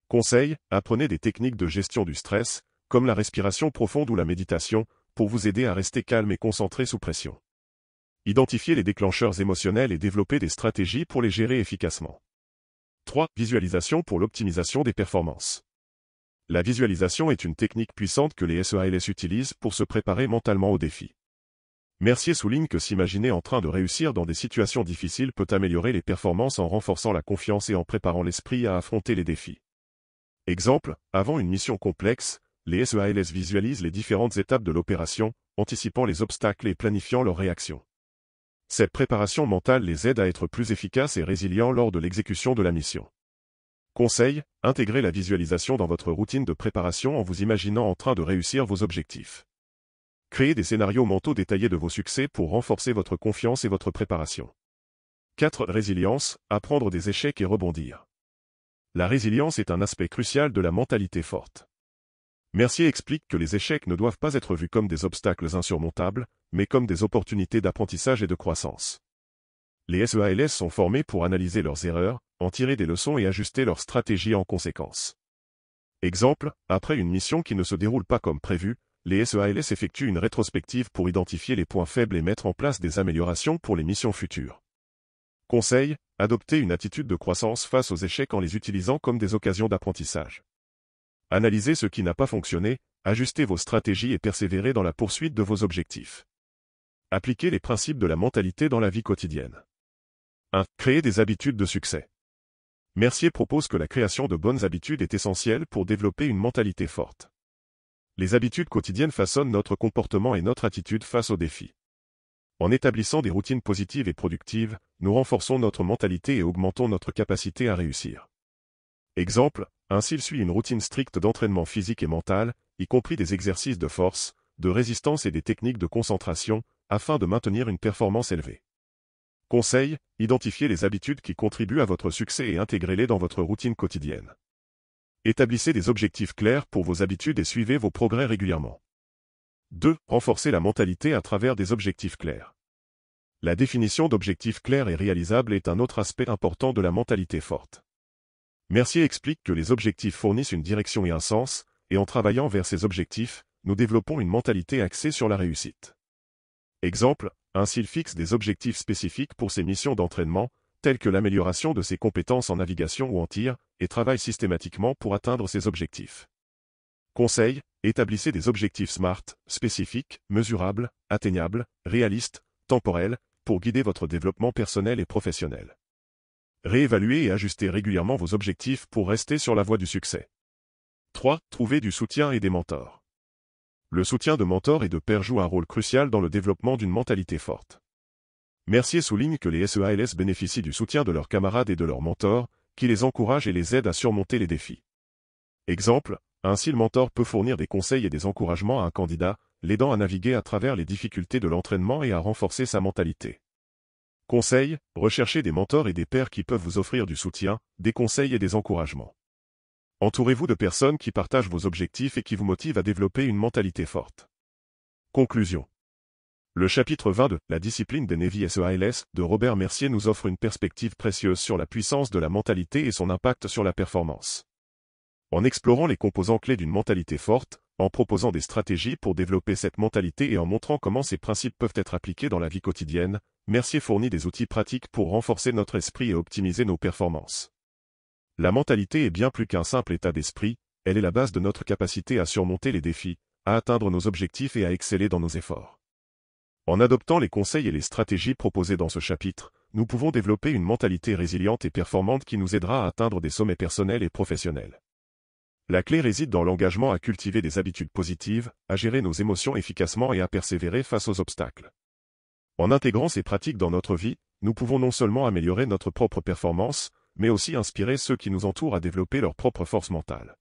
S1: Conseil, apprenez des techniques de gestion du stress, comme la respiration profonde ou la méditation, pour vous aider à rester calme et concentré sous pression. Identifiez les déclencheurs émotionnels et développez des stratégies pour les gérer efficacement. 3. Visualisation pour l'optimisation des performances. La visualisation est une technique puissante que les SEALS utilisent pour se préparer mentalement aux défis. Mercier souligne que s'imaginer en train de réussir dans des situations difficiles peut améliorer les performances en renforçant la confiance et en préparant l'esprit à affronter les défis. Exemple, avant une mission complexe, les SEALS visualisent les différentes étapes de l'opération, anticipant les obstacles et planifiant leurs réactions. Cette préparation mentale les aide à être plus efficaces et résilients lors de l'exécution de la mission. Conseil, intégrez la visualisation dans votre routine de préparation en vous imaginant en train de réussir vos objectifs. Créez des scénarios mentaux détaillés de vos succès pour renforcer votre confiance et votre préparation. 4. Résilience, apprendre des échecs et rebondir. La résilience est un aspect crucial de la mentalité forte. Mercier explique que les échecs ne doivent pas être vus comme des obstacles insurmontables, mais comme des opportunités d'apprentissage et de croissance. Les SEALS sont formés pour analyser leurs erreurs, en tirer des leçons et ajuster leur stratégie en conséquence. Exemple, après une mission qui ne se déroule pas comme prévu, les SEALS effectuent une rétrospective pour identifier les points faibles et mettre en place des améliorations pour les missions futures. Conseil, adoptez une attitude de croissance face aux échecs en les utilisant comme des occasions d'apprentissage. Analysez ce qui n'a pas fonctionné, ajustez vos stratégies et persévérez dans la poursuite de vos objectifs. Appliquez les principes de la mentalité dans la vie quotidienne. 1. Créer des habitudes de succès. Mercier propose que la création de bonnes habitudes est essentielle pour développer une mentalité forte. Les habitudes quotidiennes façonnent notre comportement et notre attitude face aux défis. En établissant des routines positives et productives, nous renforçons notre mentalité et augmentons notre capacité à réussir. Exemple, un SEAL suit une routine stricte d'entraînement physique et mental, y compris des exercices de force, de résistance et des techniques de concentration, afin de maintenir une performance élevée. Conseil, identifiez les habitudes qui contribuent à votre succès et intégrez-les dans votre routine quotidienne. Établissez des objectifs clairs pour vos habitudes et suivez vos progrès régulièrement. 2. Renforcez la mentalité à travers des objectifs clairs. La définition d'objectifs clairs et réalisables est un autre aspect important de la mentalité forte. Mercier explique que les objectifs fournissent une direction et un sens, et en travaillant vers ces objectifs, nous développons une mentalité axée sur la réussite. Exemple, un SEAL fixe des objectifs spécifiques pour ses missions d'entraînement, telles que l'amélioration de ses compétences en navigation ou en tir, et travaille systématiquement pour atteindre ses objectifs. Conseil, établissez des objectifs SMART, spécifiques, mesurables, atteignables, réalistes, temporels, pour guider votre développement personnel et professionnel. Réévaluez et ajustez régulièrement vos objectifs pour rester sur la voie du succès. 3. Trouvez du soutien et des mentors. Le soutien de mentors et de pairs joue un rôle crucial dans le développement d'une mentalité forte. Mercier souligne que les SEALS bénéficient du soutien de leurs camarades et de leurs mentors, qui les encouragent et les aident à surmonter les défis. Exemple, un SEAL mentor peut fournir des conseils et des encouragements à un candidat, l'aidant à naviguer à travers les difficultés de l'entraînement et à renforcer sa mentalité. Conseil, recherchez des mentors et des pairs qui peuvent vous offrir du soutien, des conseils et des encouragements. Entourez-vous de personnes qui partagent vos objectifs et qui vous motivent à développer une mentalité forte. Conclusion. Le chapitre 20 de « La discipline des Navy SEALS » de Robert Mercier nous offre une perspective précieuse sur la puissance de la mentalité et son impact sur la performance. En explorant les composants clés d'une mentalité forte, en proposant des stratégies pour développer cette mentalité et en montrant comment ces principes peuvent être appliqués dans la vie quotidienne, Mercier fournit des outils pratiques pour renforcer notre esprit et optimiser nos performances. La mentalité est bien plus qu'un simple état d'esprit, elle est la base de notre capacité à surmonter les défis, à atteindre nos objectifs et à exceller dans nos efforts. En adoptant les conseils et les stratégies proposés dans ce chapitre, nous pouvons développer une mentalité résiliente et performante qui nous aidera à atteindre des sommets personnels et professionnels. La clé réside dans l'engagement à cultiver des habitudes positives, à gérer nos émotions efficacement et à persévérer face aux obstacles. En intégrant ces pratiques dans notre vie, nous pouvons non seulement améliorer notre propre performance, mais aussi inspirer ceux qui nous entourent à développer leur propre force mentale.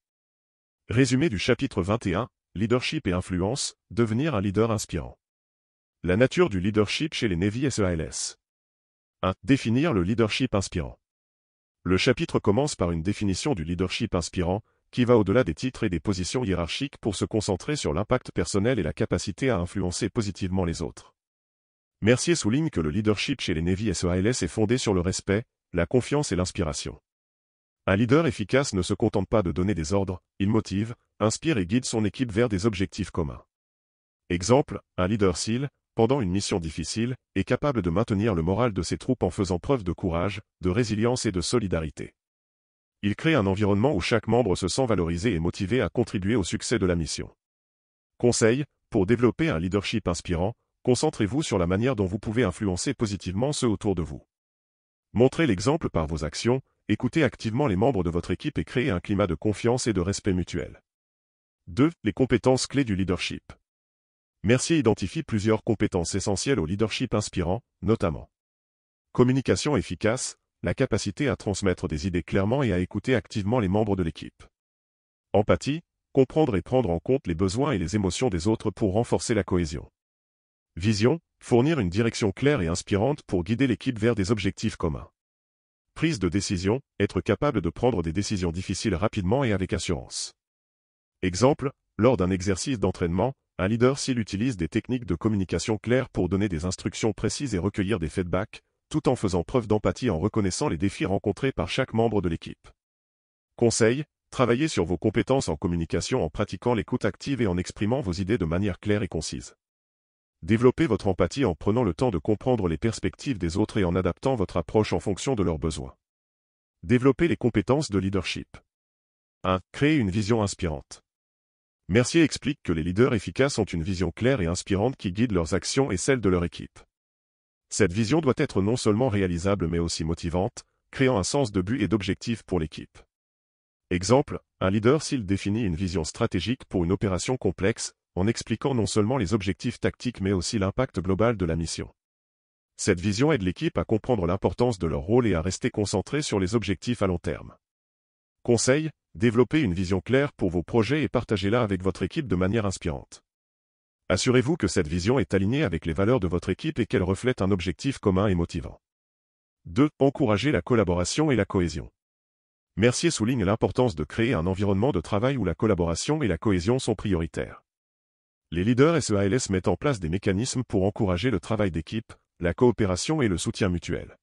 S1: Résumé du chapitre 21, Leadership et influence, devenir un leader inspirant. La nature du leadership chez les Navy SEALS. 1. Définir le leadership inspirant. Le chapitre commence par une définition du leadership inspirant, qui va au-delà des titres et des positions hiérarchiques pour se concentrer sur l'impact personnel et la capacité à influencer positivement les autres. Mercier souligne que le leadership chez les Navy SEALS est fondé sur le respect, la confiance et l'inspiration. Un leader efficace ne se contente pas de donner des ordres, il motive, inspire et guide son équipe vers des objectifs communs. Exemple, un leader SEAL, pendant une mission difficile, est capable de maintenir le moral de ses troupes en faisant preuve de courage, de résilience et de solidarité. Il crée un environnement où chaque membre se sent valorisé et motivé à contribuer au succès de la mission. Conseil, pour développer un leadership inspirant, concentrez-vous sur la manière dont vous pouvez influencer positivement ceux autour de vous. Montrez l'exemple par vos actions, écoutez activement les membres de votre équipe et créez un climat de confiance et de respect mutuel. 2. Les compétences clés du leadership. Mercier identifie plusieurs compétences essentielles au leadership inspirant, notamment communication efficace, la capacité à transmettre des idées clairement et à écouter activement les membres de l'équipe. Empathie, comprendre et prendre en compte les besoins et les émotions des autres pour renforcer la cohésion. Vision, fournir une direction claire et inspirante pour guider l'équipe vers des objectifs communs. Prise de décision, être capable de prendre des décisions difficiles rapidement et avec assurance. Exemple, lors d'un exercice d'entraînement, un leader s'il utilise des techniques de communication claires pour donner des instructions précises et recueillir des feedbacks, tout en faisant preuve d'empathie en reconnaissant les défis rencontrés par chaque membre de l'équipe. Conseil, travaillez sur vos compétences en communication en pratiquant l'écoute active et en exprimant vos idées de manière claire et concise. Développez votre empathie en prenant le temps de comprendre les perspectives des autres et en adaptant votre approche en fonction de leurs besoins. Développez les compétences de leadership. 1. Créer une vision inspirante. Mercier explique que les leaders efficaces ont une vision claire et inspirante qui guide leurs actions et celles de leur équipe. Cette vision doit être non seulement réalisable mais aussi motivante, créant un sens de but et d'objectif pour l'équipe. Exemple, un leader s'il définit une vision stratégique pour une opération complexe, en expliquant non seulement les objectifs tactiques mais aussi l'impact global de la mission. Cette vision aide l'équipe à comprendre l'importance de leur rôle et à rester concentré sur les objectifs à long terme. Conseil, développez une vision claire pour vos projets et partagez-la avec votre équipe de manière inspirante. Assurez-vous que cette vision est alignée avec les valeurs de votre équipe et qu'elle reflète un objectif commun et motivant. 2. Encouragez la collaboration et la cohésion. Mercier souligne l'importance de créer un environnement de travail où la collaboration et la cohésion sont prioritaires. Les leaders SEALS mettent en place des mécanismes pour encourager le travail d'équipe, la coopération et le soutien mutuel.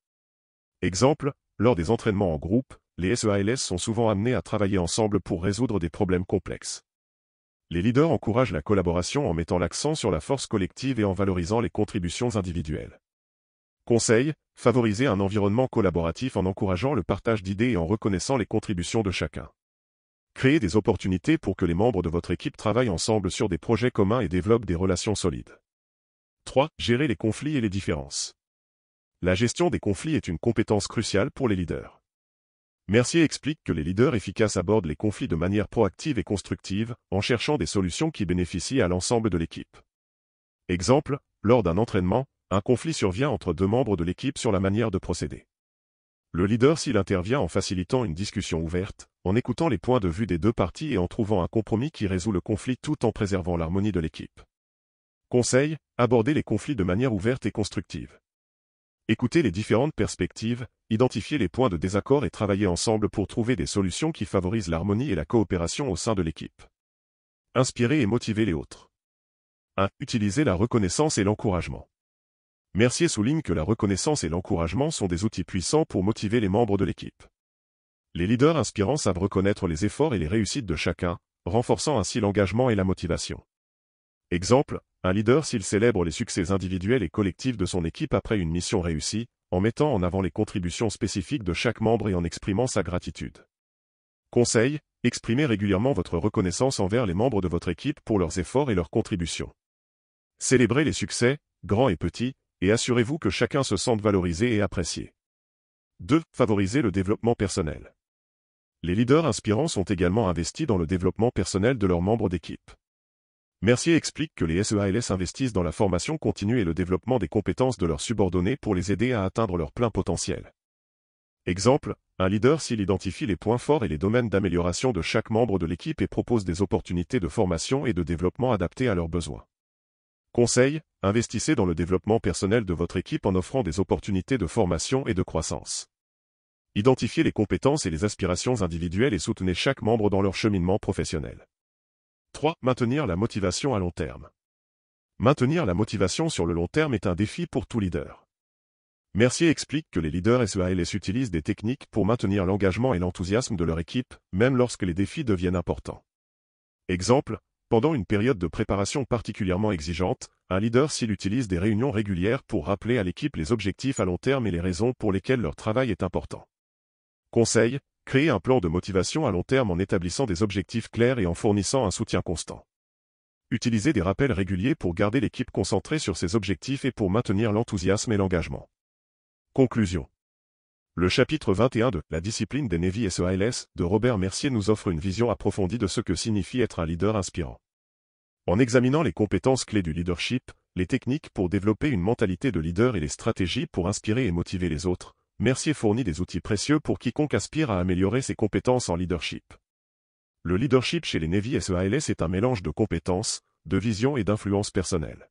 S1: Exemple, lors des entraînements en groupe, les SEALS sont souvent amenés à travailler ensemble pour résoudre des problèmes complexes. Les leaders encouragent la collaboration en mettant l'accent sur la force collective et en valorisant les contributions individuelles. Conseil, favorisez un environnement collaboratif en encourageant le partage d'idées et en reconnaissant les contributions de chacun. Créez des opportunités pour que les membres de votre équipe travaillent ensemble sur des projets communs et développent des relations solides. 3. Gérer les conflits et les différences. La gestion des conflits est une compétence cruciale pour les leaders. Mercier explique que les leaders efficaces abordent les conflits de manière proactive et constructive, en cherchant des solutions qui bénéficient à l'ensemble de l'équipe. Exemple, lors d'un entraînement, un conflit survient entre deux membres de l'équipe sur la manière de procéder. Le leader s'il intervient en facilitant une discussion ouverte, en écoutant les points de vue des deux parties et en trouvant un compromis qui résout le conflit tout en préservant l'harmonie de l'équipe. Conseil, abordez les conflits de manière ouverte et constructive. Écoutez les différentes perspectives, identifiez les points de désaccord et travaillez ensemble pour trouver des solutions qui favorisent l'harmonie et la coopération au sein de l'équipe. Inspirez et motivez les autres. 1. Utilisez la reconnaissance et l'encouragement. Mercier souligne que la reconnaissance et l'encouragement sont des outils puissants pour motiver les membres de l'équipe. Les leaders inspirants savent reconnaître les efforts et les réussites de chacun, renforçant ainsi l'engagement et la motivation. Exemple, un leader s'il célèbre les succès individuels et collectifs de son équipe après une mission réussie, en mettant en avant les contributions spécifiques de chaque membre et en exprimant sa gratitude. Conseil, exprimez régulièrement votre reconnaissance envers les membres de votre équipe pour leurs efforts et leurs contributions. Célébrez les succès, grands et petits, et assurez-vous que chacun se sente valorisé et apprécié. 2. Favorisez le développement personnel. Les leaders inspirants sont également investis dans le développement personnel de leurs membres d'équipe. Mercier explique que les SEALS investissent dans la formation continue et le développement des compétences de leurs subordonnés pour les aider à atteindre leur plein potentiel. Exemple, un leader s'il identifie les points forts et les domaines d'amélioration de chaque membre de l'équipe et propose des opportunités de formation et de développement adaptées à leurs besoins. Conseil, investissez dans le développement personnel de votre équipe en offrant des opportunités de formation et de croissance. Identifiez les compétences et les aspirations individuelles et soutenez chaque membre dans leur cheminement professionnel. 3. Maintenir la motivation à long terme. Maintenir la motivation sur le long terme est un défi pour tout leader. Mercier explique que les leaders SEALS utilisent des techniques pour maintenir l'engagement et l'enthousiasme de leur équipe, même lorsque les défis deviennent importants. Exemple, pendant une période de préparation particulièrement exigeante, un leader s'il utilise des réunions régulières pour rappeler à l'équipe les objectifs à long terme et les raisons pour lesquelles leur travail est important. Conseil, créez un plan de motivation à long terme en établissant des objectifs clairs et en fournissant un soutien constant. Utilisez des rappels réguliers pour garder l'équipe concentrée sur ses objectifs et pour maintenir l'enthousiasme et l'engagement. Conclusion. Le chapitre 21 de « La discipline des Navy SEALS » de Robert Mercier nous offre une vision approfondie de ce que signifie être un leader inspirant. En examinant les compétences clés du leadership, les techniques pour développer une mentalité de leader et les stratégies pour inspirer et motiver les autres, Mercier fournit des outils précieux pour quiconque aspire à améliorer ses compétences en leadership. Le leadership chez les Navy SEALS est un mélange de compétences, de vision et d'influence personnelle.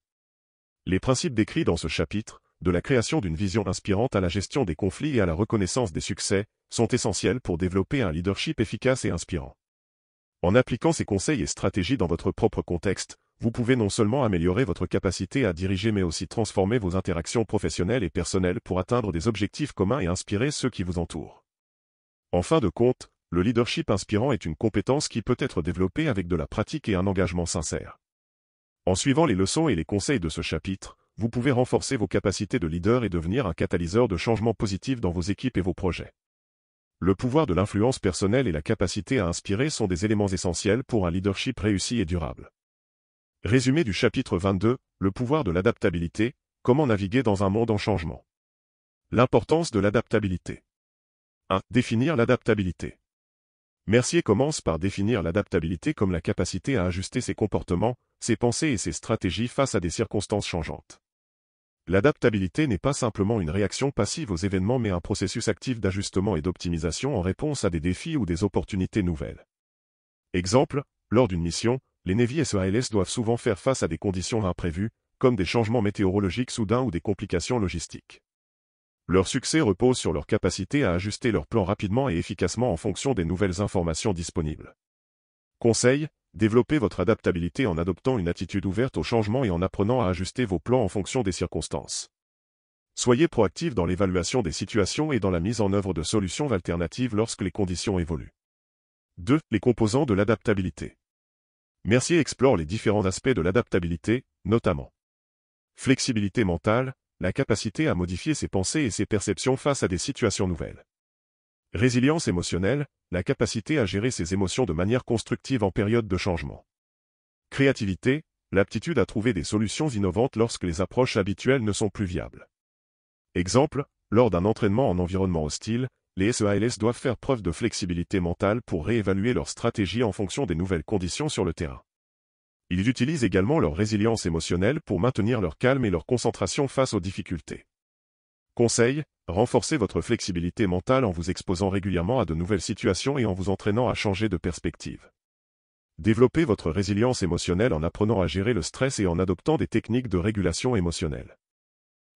S1: Les principes décrits dans ce chapitre, de la création d'une vision inspirante à la gestion des conflits et à la reconnaissance des succès, sont essentiels pour développer un leadership efficace et inspirant. En appliquant ces conseils et stratégies dans votre propre contexte, vous pouvez non seulement améliorer votre capacité à diriger mais aussi transformer vos interactions professionnelles et personnelles pour atteindre des objectifs communs et inspirer ceux qui vous entourent. En fin de compte, le leadership inspirant est une compétence qui peut être développée avec de la pratique et un engagement sincère. En suivant les leçons et les conseils de ce chapitre, vous pouvez renforcer vos capacités de leader et devenir un catalyseur de changement positif dans vos équipes et vos projets. Le pouvoir de l'influence personnelle et la capacité à inspirer sont des éléments essentiels pour un leadership réussi et durable. Résumé du chapitre 22, le pouvoir de l'adaptabilité, comment naviguer dans un monde en changement. L'importance de l'adaptabilité. 1. Définir l'adaptabilité. Mercier commence par définir l'adaptabilité comme la capacité à ajuster ses comportements, ses pensées et ses stratégies face à des circonstances changeantes. L'adaptabilité n'est pas simplement une réaction passive aux événements mais un processus actif d'ajustement et d'optimisation en réponse à des défis ou des opportunités nouvelles. Exemple, lors d'une mission, les Navy SEALS doivent souvent faire face à des conditions imprévues, comme des changements météorologiques soudains ou des complications logistiques. Leur succès repose sur leur capacité à ajuster leur plan rapidement et efficacement en fonction des nouvelles informations disponibles. Conseil, développez votre adaptabilité en adoptant une attitude ouverte au changement et en apprenant à ajuster vos plans en fonction des circonstances. Soyez proactif dans l'évaluation des situations et dans la mise en œuvre de solutions alternatives lorsque les conditions évoluent. 2. Les composants de l'adaptabilité. Mercier explore les différents aspects de l'adaptabilité, notamment flexibilité mentale, la capacité à modifier ses pensées et ses perceptions face à des situations nouvelles. Résilience émotionnelle, la capacité à gérer ses émotions de manière constructive en période de changement. Créativité, l'aptitude à trouver des solutions innovantes lorsque les approches habituelles ne sont plus viables. Exemple, lors d'un entraînement en environnement hostile, les SEALS doivent faire preuve de flexibilité mentale pour réévaluer leur stratégie en fonction des nouvelles conditions sur le terrain. Ils utilisent également leur résilience émotionnelle pour maintenir leur calme et leur concentration face aux difficultés. Conseil, renforcez votre flexibilité mentale en vous exposant régulièrement à de nouvelles situations et en vous entraînant à changer de perspective. Développez votre résilience émotionnelle en apprenant à gérer le stress et en adoptant des techniques de régulation émotionnelle.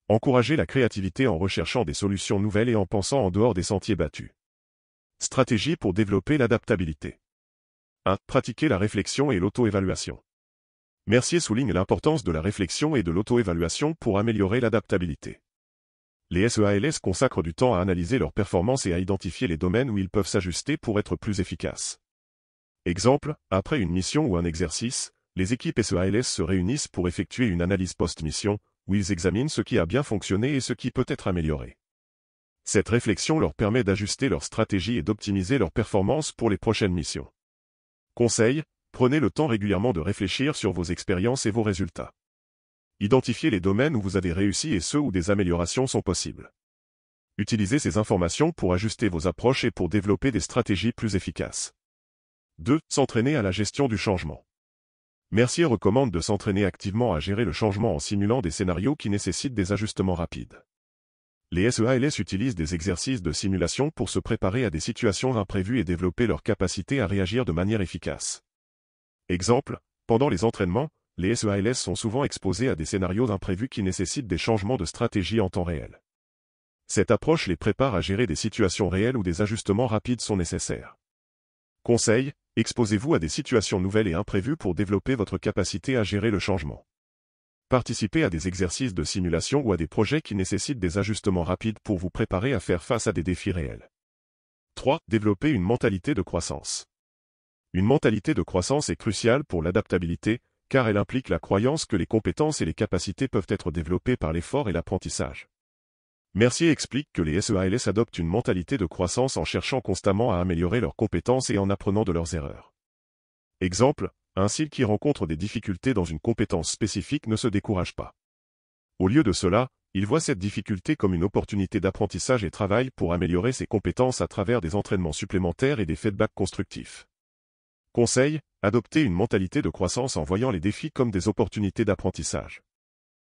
S1: Encouragez la créativité en recherchant des solutions nouvelles et en pensant en dehors des sentiers battus. Stratégie pour développer l'adaptabilité. 1. Pratiquez la réflexion et l'auto-évaluation. Mercier souligne l'importance de la réflexion et de l'auto-évaluation pour améliorer l'adaptabilité. Les SEALS consacrent du temps à analyser leurs performances et à identifier les domaines où ils peuvent s'ajuster pour être plus efficaces. Exemple, après une mission ou un exercice, les équipes SEALS se réunissent pour effectuer une analyse post-mission, où ils examinent ce qui a bien fonctionné et ce qui peut être amélioré. Cette réflexion leur permet d'ajuster leur stratégie et d'optimiser leurs performances pour les prochaines missions. Conseil, prenez le temps régulièrement de réfléchir sur vos expériences et vos résultats. Identifiez les domaines où vous avez réussi et ceux où des améliorations sont possibles. Utilisez ces informations pour ajuster vos approches et pour développer des stratégies plus efficaces. 2. S'entraîner à la gestion du changement. Mercier recommande de s'entraîner activement à gérer le changement en simulant des scénarios qui nécessitent des ajustements rapides. Les SEALS utilisent des exercices de simulation pour se préparer à des situations imprévues et développer leur capacité à réagir de manière efficace. Exemple, pendant les entraînements, les SEALS sont souvent exposés à des scénarios imprévus qui nécessitent des changements de stratégie en temps réel. Cette approche les prépare à gérer des situations réelles où des ajustements rapides sont nécessaires. Conseil, exposez-vous à des situations nouvelles et imprévues pour développer votre capacité à gérer le changement. Participez à des exercices de simulation ou à des projets qui nécessitent des ajustements rapides pour vous préparer à faire face à des défis réels. 3. Développer une mentalité de croissance. Une mentalité de croissance est cruciale pour l'adaptabilité, car elle implique la croyance que les compétences et les capacités peuvent être développées par l'effort et l'apprentissage. Mercier explique que les SEALS adoptent une mentalité de croissance en cherchant constamment à améliorer leurs compétences et en apprenant de leurs erreurs. Exemple, un SEAL qui rencontre des difficultés dans une compétence spécifique ne se décourage pas. Au lieu de cela, il voit cette difficulté comme une opportunité d'apprentissage et travaille pour améliorer ses compétences à travers des entraînements supplémentaires et des feedbacks constructifs. Conseil, adoptez une mentalité de croissance en voyant les défis comme des opportunités d'apprentissage.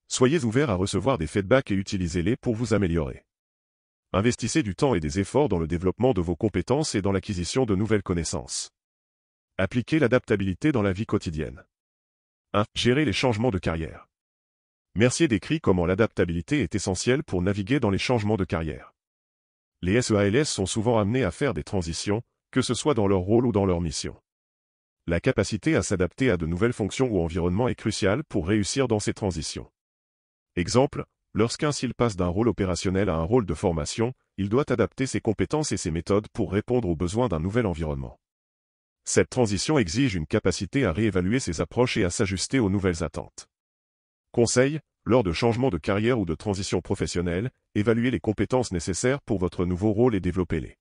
S1: Soyez ouverts à recevoir des feedbacks et utilisez-les pour vous améliorer. Investissez du temps et des efforts dans le développement de vos compétences et dans l'acquisition de nouvelles connaissances. Appliquer l'adaptabilité dans la vie quotidienne. 1. Gérer les changements de carrière. Mercier décrit comment l'adaptabilité est essentielle pour naviguer dans les changements de carrière. Les SEALS sont souvent amenés à faire des transitions, que ce soit dans leur rôle ou dans leur mission. La capacité à s'adapter à de nouvelles fonctions ou environnements est cruciale pour réussir dans ces transitions. Exemple, lorsqu'un SEAL passe d'un rôle opérationnel à un rôle de formation, il doit adapter ses compétences et ses méthodes pour répondre aux besoins d'un nouvel environnement. Cette transition exige une capacité à réévaluer ses approches et à s'ajuster aux nouvelles attentes. Conseil, lors de changements de carrière ou de transition professionnelle, évaluez les compétences nécessaires pour votre nouveau rôle et développez-les.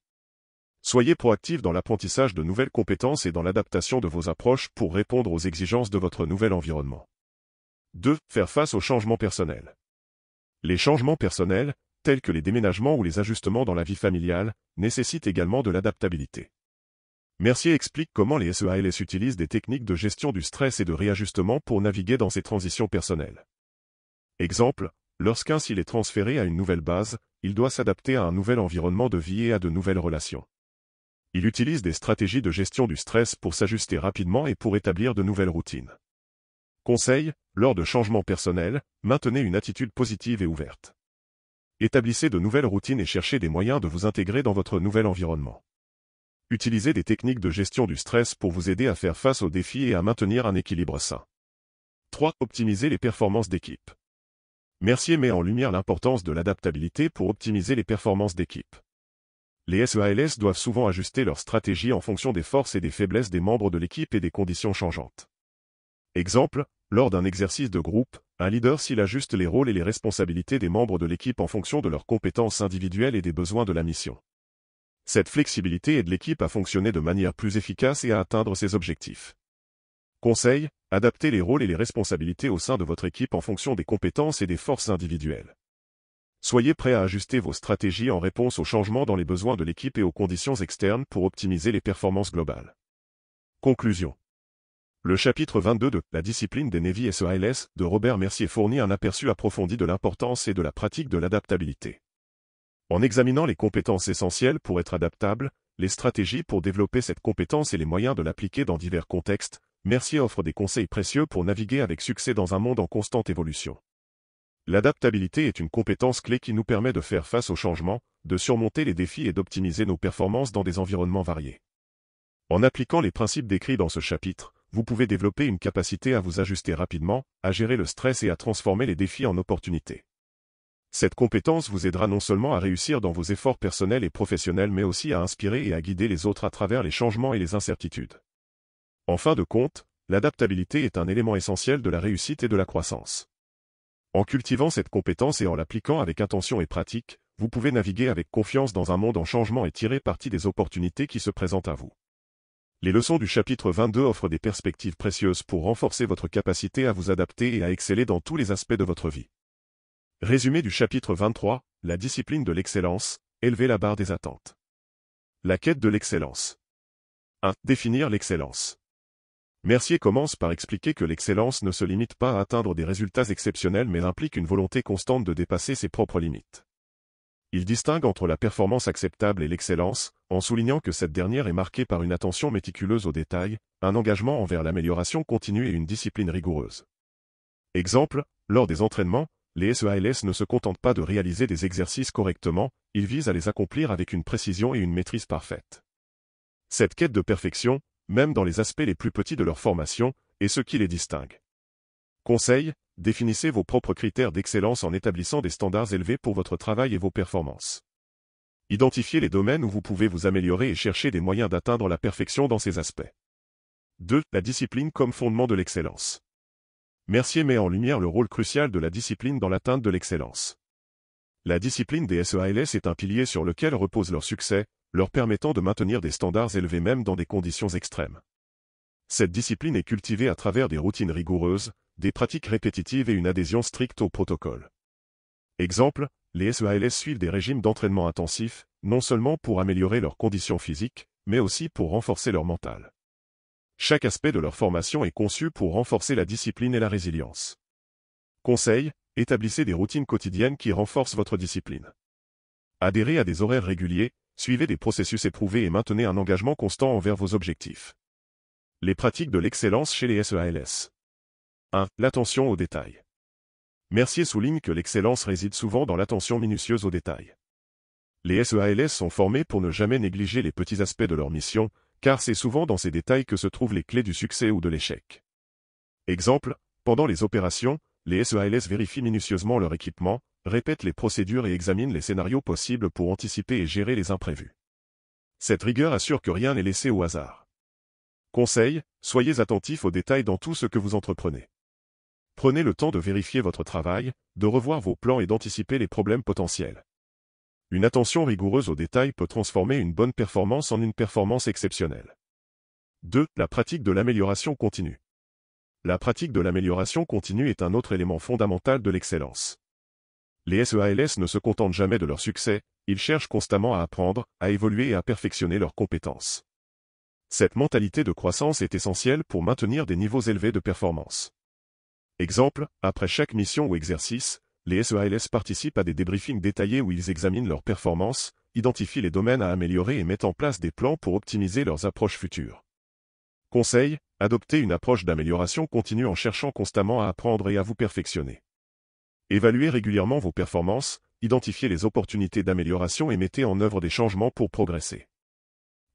S1: Soyez proactif dans l'apprentissage de nouvelles compétences et dans l'adaptation de vos approches pour répondre aux exigences de votre nouvel environnement. 2. Faire face aux changements personnels. Les changements personnels, tels que les déménagements ou les ajustements dans la vie familiale, nécessitent également de l'adaptabilité. Mercier explique comment les SEALS utilisent des techniques de gestion du stress et de réajustement pour naviguer dans ces transitions personnelles. Exemple, lorsqu'un SEAL est transféré à une nouvelle base, il doit s'adapter à un nouvel environnement de vie et à de nouvelles relations. Il utilise des stratégies de gestion du stress pour s'ajuster rapidement et pour établir de nouvelles routines. Conseil, lors de changements personnels, maintenez une attitude positive et ouverte. Établissez de nouvelles routines et cherchez des moyens de vous intégrer dans votre nouvel environnement. Utilisez des techniques de gestion du stress pour vous aider à faire face aux défis et à maintenir un équilibre sain. 3. Optimiser les performances d'équipe. Mercier met en lumière l'importance de l'adaptabilité pour optimiser les performances d'équipe. Les SEALS doivent souvent ajuster leur stratégie en fonction des forces et des faiblesses des membres de l'équipe et des conditions changeantes. Exemple, lors d'un exercice de groupe, un leader s'il ajuste les rôles et les responsabilités des membres de l'équipe en fonction de leurs compétences individuelles et des besoins de la mission. Cette flexibilité aide l'équipe à fonctionner de manière plus efficace et à atteindre ses objectifs. Conseil, adaptez les rôles et les responsabilités au sein de votre équipe en fonction des compétences et des forces individuelles. Soyez prêts à ajuster vos stratégies en réponse aux changements dans les besoins de l'équipe et aux conditions externes pour optimiser les performances globales. Conclusion. Le chapitre 22 de « La discipline des Navy SEALS » de Robert Mercier fournit un aperçu approfondi de l'importance et de la pratique de l'adaptabilité. En examinant les compétences essentielles pour être adaptable, les stratégies pour développer cette compétence et les moyens de l'appliquer dans divers contextes, Mercier offre des conseils précieux pour naviguer avec succès dans un monde en constante évolution. L'adaptabilité est une compétence clé qui nous permet de faire face aux changements, de surmonter les défis et d'optimiser nos performances dans des environnements variés. En appliquant les principes décrits dans ce chapitre, vous pouvez développer une capacité à vous ajuster rapidement, à gérer le stress et à transformer les défis en opportunités. Cette compétence vous aidera non seulement à réussir dans vos efforts personnels et professionnels mais aussi à inspirer et à guider les autres à travers les changements et les incertitudes. En fin de compte, l'adaptabilité est un élément essentiel de la réussite et de la croissance. En cultivant cette compétence et en l'appliquant avec intention et pratique, vous pouvez naviguer avec confiance dans un monde en changement et tirer parti des opportunités qui se présentent à vous. Les leçons du chapitre 22 offrent des perspectives précieuses pour renforcer votre capacité à vous adapter et à exceller dans tous les aspects de votre vie. Résumé du chapitre 23, la discipline de l'excellence, élever la barre des attentes. La quête de l'excellence. 1. Définir l'excellence. Mercier commence par expliquer que l'excellence ne se limite pas à atteindre des résultats exceptionnels mais implique une volonté constante de dépasser ses propres limites. Il distingue entre la performance acceptable et l'excellence, en soulignant que cette dernière est marquée par une attention méticuleuse aux détails, un engagement envers l'amélioration continue et une discipline rigoureuse. Exemple, lors des entraînements, les SEALS ne se contentent pas de réaliser des exercices correctement, ils visent à les accomplir avec une précision et une maîtrise parfaite. Cette quête de perfection, même dans les aspects les plus petits de leur formation, est ce qui les distingue. Conseil, définissez vos propres critères d'excellence en établissant des standards élevés pour votre travail et vos performances. Identifiez les domaines où vous pouvez vous améliorer et cherchez des moyens d'atteindre la perfection dans ces aspects. 2. La discipline comme fondement de l'excellence. Mercier met en lumière le rôle crucial de la discipline dans l'atteinte de l'excellence. La discipline des SEALS est un pilier sur lequel repose leur succès, leur permettant de maintenir des standards élevés même dans des conditions extrêmes. Cette discipline est cultivée à travers des routines rigoureuses, des pratiques répétitives et une adhésion stricte au protocole. Exemple, les SEALS suivent des régimes d'entraînement intensifs, non seulement pour améliorer leurs conditions physiques, mais aussi pour renforcer leur mental. Chaque aspect de leur formation est conçu pour renforcer la discipline et la résilience. Conseil, établissez des routines quotidiennes qui renforcent votre discipline. Adhérez à des horaires réguliers, suivez des processus éprouvés et maintenez un engagement constant envers vos objectifs. Les pratiques de l'excellence chez les SEALS. 1. L'attention aux détails. Mercier souligne que l'excellence réside souvent dans l'attention minutieuse aux détails. Les SEALS sont formés pour ne jamais négliger les petits aspects de leur mission, car c'est souvent dans ces détails que se trouvent les clés du succès ou de l'échec. Exemple, pendant les opérations, les SEALS vérifient minutieusement leur équipement, répètent les procédures et examinent les scénarios possibles pour anticiper et gérer les imprévus. Cette rigueur assure que rien n'est laissé au hasard. Conseil, soyez attentifs aux détails dans tout ce que vous entreprenez. Prenez le temps de vérifier votre travail, de revoir vos plans et d'anticiper les problèmes potentiels. Une attention rigoureuse aux détails peut transformer une bonne performance en une performance exceptionnelle. 2. La pratique de l'amélioration continue. La pratique de l'amélioration continue est un autre élément fondamental de l'excellence. Les SEALS ne se contentent jamais de leur succès, ils cherchent constamment à apprendre, à évoluer et à perfectionner leurs compétences. Cette mentalité de croissance est essentielle pour maintenir des niveaux élevés de performance. Exemple, après chaque mission ou exercice, les SEALS participent à des débriefings détaillés où ils examinent leurs performances, identifient les domaines à améliorer et mettent en place des plans pour optimiser leurs approches futures. Conseil, adoptez une approche d'amélioration continue en cherchant constamment à apprendre et à vous perfectionner. Évaluez régulièrement vos performances, identifiez les opportunités d'amélioration et mettez en œuvre des changements pour progresser.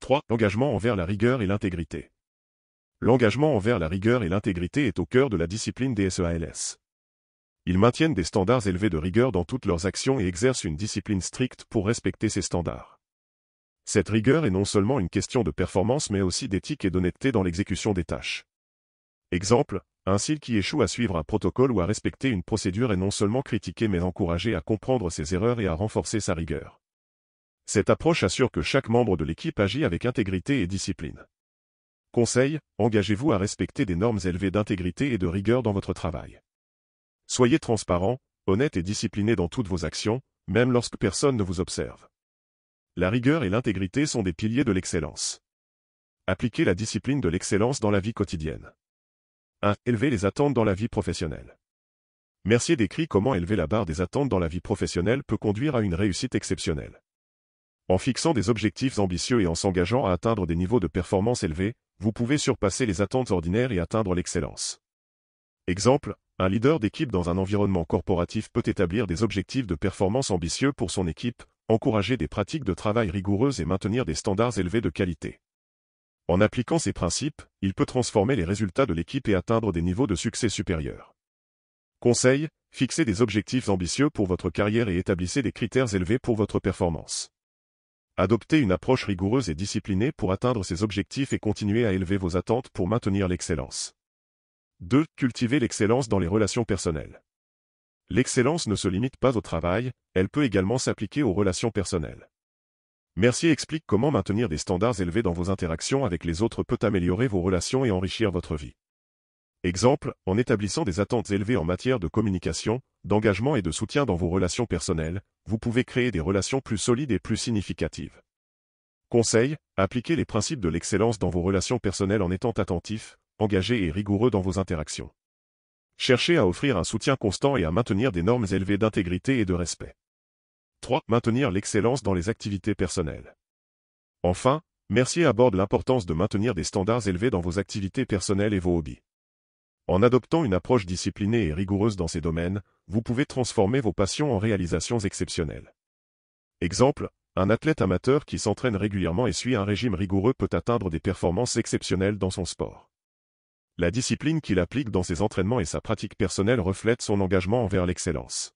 S1: 3. L'engagement envers la rigueur et l'intégrité. L'engagement envers la rigueur et l'intégrité est au cœur de la discipline des SEALS. Ils maintiennent des standards élevés de rigueur dans toutes leurs actions et exercent une discipline stricte pour respecter ces standards. Cette rigueur est non seulement une question de performance mais aussi d'éthique et d'honnêteté dans l'exécution des tâches. Exemple, un SEAL qui échoue à suivre un protocole ou à respecter une procédure est non seulement critiqué mais encouragé à comprendre ses erreurs et à renforcer sa rigueur. Cette approche assure que chaque membre de l'équipe agit avec intégrité et discipline. Conseil, engagez-vous à respecter des normes élevées d'intégrité et de rigueur dans votre travail. Soyez transparent, honnête et discipliné dans toutes vos actions, même lorsque personne ne vous observe. La rigueur et l'intégrité sont des piliers de l'excellence. Appliquez la discipline de l'excellence dans la vie quotidienne. 1. Élever les attentes dans la vie professionnelle. Mercier décrit comment élever la barre des attentes dans la vie professionnelle peut conduire à une réussite exceptionnelle. En fixant des objectifs ambitieux et en s'engageant à atteindre des niveaux de performance élevés, vous pouvez surpasser les attentes ordinaires et atteindre l'excellence. Exemple, un leader d'équipe dans un environnement corporatif peut établir des objectifs de performance ambitieux pour son équipe, encourager des pratiques de travail rigoureuses et maintenir des standards élevés de qualité. En appliquant ces principes, il peut transformer les résultats de l'équipe et atteindre des niveaux de succès supérieurs. Conseil, fixez des objectifs ambitieux pour votre carrière et établissez des critères élevés pour votre performance. Adoptez une approche rigoureuse et disciplinée pour atteindre ces objectifs et continuez à élever vos attentes pour maintenir l'excellence. 2. Cultivez l'excellence dans les relations personnelles. L'excellence ne se limite pas au travail, elle peut également s'appliquer aux relations personnelles. Mercier explique comment maintenir des standards élevés dans vos interactions avec les autres peut améliorer vos relations et enrichir votre vie. Exemple, en établissant des attentes élevées en matière de communication, d'engagement et de soutien dans vos relations personnelles, vous pouvez créer des relations plus solides et plus significatives. Conseil, appliquez les principes de l'excellence dans vos relations personnelles en étant attentif, engagé et rigoureux dans vos interactions. Cherchez à offrir un soutien constant et à maintenir des normes élevées d'intégrité et de respect. 3. Maintenir l'excellence dans les activités personnelles. Enfin, Mercier aborde l'importance de maintenir des standards élevés dans vos activités personnelles et vos hobbies. En adoptant une approche disciplinée et rigoureuse dans ces domaines, vous pouvez transformer vos passions en réalisations exceptionnelles. Exemple, un athlète amateur qui s'entraîne régulièrement et suit un régime rigoureux peut atteindre des performances exceptionnelles dans son sport. La discipline qu'il applique dans ses entraînements et sa pratique personnelle reflète son engagement envers l'excellence.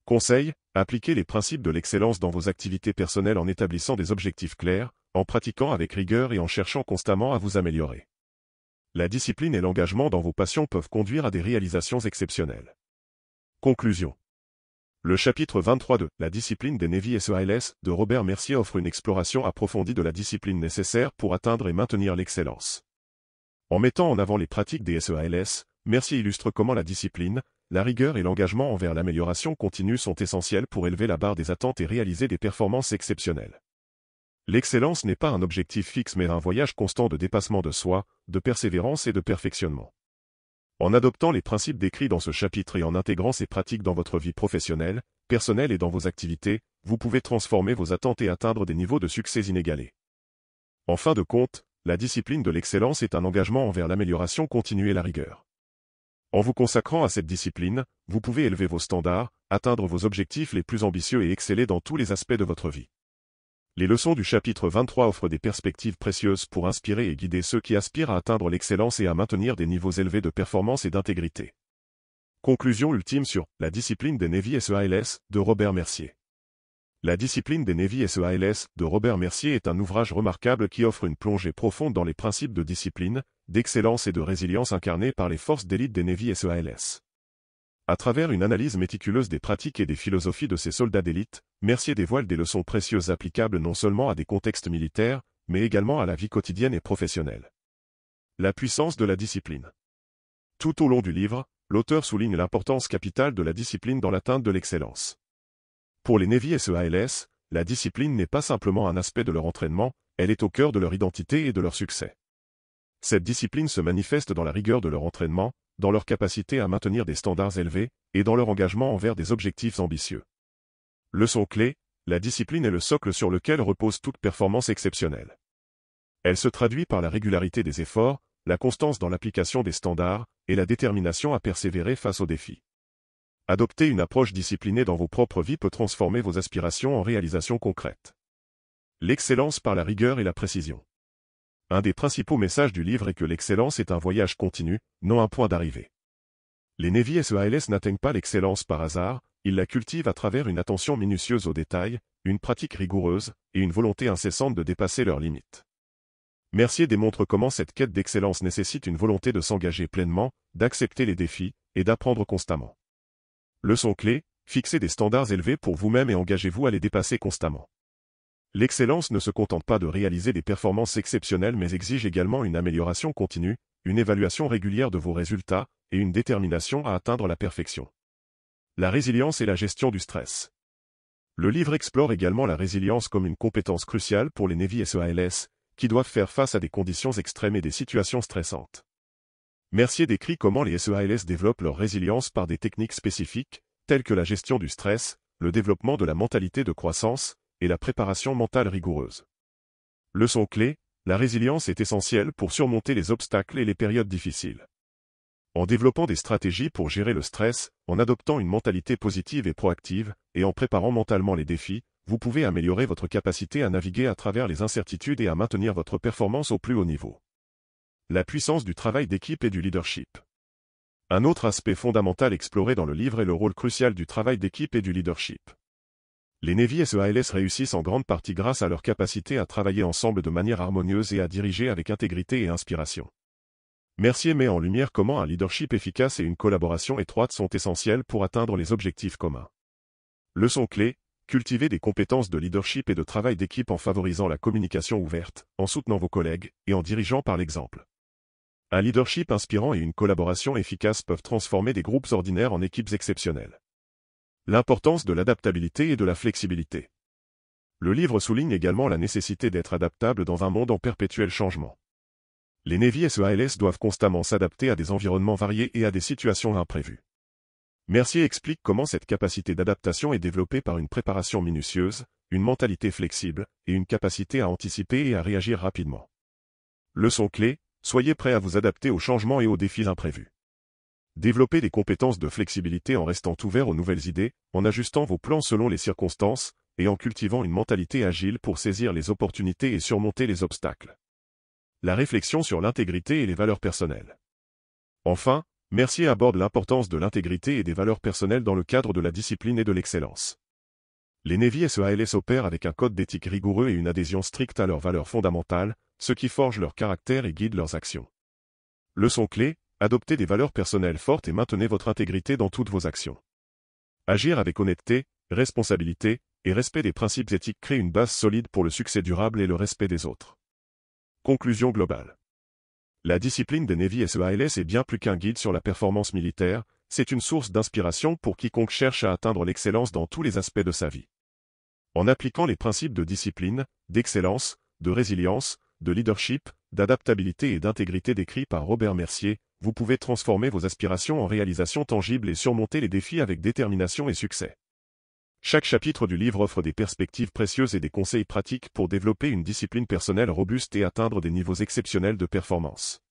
S1: Conseil, appliquez les principes de l'excellence dans vos activités personnelles en établissant des objectifs clairs, en pratiquant avec rigueur et en cherchant constamment à vous améliorer. La discipline et l'engagement dans vos passions peuvent conduire à des réalisations exceptionnelles. Conclusion. Le chapitre 23 de « La discipline des Navy SEALS » de Robert Mercier offre une exploration approfondie de la discipline nécessaire pour atteindre et maintenir l'excellence. En mettant en avant les pratiques des SEALS, Mercier illustre comment la discipline, la rigueur et l'engagement envers l'amélioration continue sont essentiels pour élever la barre des attentes et réaliser des performances exceptionnelles. L'excellence n'est pas un objectif fixe mais un voyage constant de dépassement de soi, de persévérance et de perfectionnement. En adoptant les principes décrits dans ce chapitre et en intégrant ces pratiques dans votre vie professionnelle, personnelle et dans vos activités, vous pouvez transformer vos attentes et atteindre des niveaux de succès inégalés. En fin de compte, la discipline de l'excellence est un engagement envers l'amélioration continue et la rigueur. En vous consacrant à cette discipline, vous pouvez élever vos standards, atteindre vos objectifs les plus ambitieux et exceller dans tous les aspects de votre vie. Les leçons du chapitre 23 offrent des perspectives précieuses pour inspirer et guider ceux qui aspirent à atteindre l'excellence et à maintenir des niveaux élevés de performance et d'intégrité. Conclusion ultime sur « La discipline des Navy SEALS » de Robert Mercier. La discipline des Navy SEALS de Robert Mercier est un ouvrage remarquable qui offre une plongée profonde dans les principes de discipline, d'excellence et de résilience incarnés par les forces d'élite des Navy SEALS. À travers une analyse méticuleuse des pratiques et des philosophies de ces soldats d'élite, Mercier dévoile des leçons précieuses applicables non seulement à des contextes militaires, mais également à la vie quotidienne et professionnelle. La puissance de la discipline. Tout au long du livre, l'auteur souligne l'importance capitale de la discipline dans l'atteinte de l'excellence. Pour les Navy SEALS, la discipline n'est pas simplement un aspect de leur entraînement, elle est au cœur de leur identité et de leur succès. Cette discipline se manifeste dans la rigueur de leur entraînement, dans leur capacité à maintenir des standards élevés, et dans leur engagement envers des objectifs ambitieux. Leçon clé, la discipline est le socle sur lequel repose toute performance exceptionnelle. Elle se traduit par la régularité des efforts, la constance dans l'application des standards, et la détermination à persévérer face aux défis. Adopter une approche disciplinée dans vos propres vies peut transformer vos aspirations en réalisations concrètes. L'excellence par la rigueur et la précision. Un des principaux messages du livre est que l'excellence est un voyage continu, non un point d'arrivée. Les Navy SEALS n'atteignent pas l'excellence par hasard, ils la cultivent à travers une attention minutieuse aux détails, une pratique rigoureuse, et une volonté incessante de dépasser leurs limites. Mercier démontre comment cette quête d'excellence nécessite une volonté de s'engager pleinement, d'accepter les défis, et d'apprendre constamment. Leçon clé, fixez des standards élevés pour vous-même et engagez-vous à les dépasser constamment. L'excellence ne se contente pas de réaliser des performances exceptionnelles mais exige également une amélioration continue, une évaluation régulière de vos résultats, et une détermination à atteindre la perfection. La résilience et la gestion du stress. Le livre explore également la résilience comme une compétence cruciale pour les Navy SEALS, qui doivent faire face à des conditions extrêmes et des situations stressantes. Mercier décrit comment les SEALS développent leur résilience par des techniques spécifiques, telles que la gestion du stress, le développement de la mentalité de croissance, et la préparation mentale rigoureuse. Leçon clé, la résilience est essentielle pour surmonter les obstacles et les périodes difficiles. En développant des stratégies pour gérer le stress, en adoptant une mentalité positive et proactive, et en préparant mentalement les défis, vous pouvez améliorer votre capacité à naviguer à travers les incertitudes et à maintenir votre performance au plus haut niveau. La puissance du travail d'équipe et du leadership. Un autre aspect fondamental exploré dans le livre est le rôle crucial du travail d'équipe et du leadership. Les Navy SEALS réussissent en grande partie grâce à leur capacité à travailler ensemble de manière harmonieuse et à diriger avec intégrité et inspiration. Mercier met en lumière comment un leadership efficace et une collaboration étroite sont essentiels pour atteindre les objectifs communs. Leçon clé, cultivez des compétences de leadership et de travail d'équipe en favorisant la communication ouverte, en soutenant vos collègues, et en dirigeant par l'exemple. Un leadership inspirant et une collaboration efficace peuvent transformer des groupes ordinaires en équipes exceptionnelles. L'importance de l'adaptabilité et de la flexibilité. Le livre souligne également la nécessité d'être adaptable dans un monde en perpétuel changement. Les Navy SEALS doivent constamment s'adapter à des environnements variés et à des situations imprévues. Mercier explique comment cette capacité d'adaptation est développée par une préparation minutieuse, une mentalité flexible, et une capacité à anticiper et à réagir rapidement. Leçon clé, soyez prêts à vous adapter aux changements et aux défis imprévus. Développez des compétences de flexibilité en restant ouvert aux nouvelles idées, en ajustant vos plans selon les circonstances, et en cultivant une mentalité agile pour saisir les opportunités et surmonter les obstacles. La réflexion sur l'intégrité et les valeurs personnelles. Enfin, Mercier aborde l'importance de l'intégrité et des valeurs personnelles dans le cadre de la discipline et de l'excellence. Les Navy SEALS opèrent avec un code d'éthique rigoureux et une adhésion stricte à leurs valeurs fondamentales, ce qui forge leur caractère et guide leurs actions. Leçon clé, adoptez des valeurs personnelles fortes et maintenez votre intégrité dans toutes vos actions. Agir avec honnêteté, responsabilité et respect des principes éthiques crée une base solide pour le succès durable et le respect des autres. Conclusion globale. La discipline des Navy SEALS est bien plus qu'un guide sur la performance militaire, c'est une source d'inspiration pour quiconque cherche à atteindre l'excellence dans tous les aspects de sa vie. En appliquant les principes de discipline, d'excellence, de résilience, de leadership, d'adaptabilité et d'intégrité décrits par Robert Mercier, vous pouvez transformer vos aspirations en réalisations tangibles et surmonter les défis avec détermination et succès. Chaque chapitre du livre offre des perspectives précieuses et des conseils pratiques pour développer une discipline personnelle robuste et atteindre des niveaux exceptionnels de performance.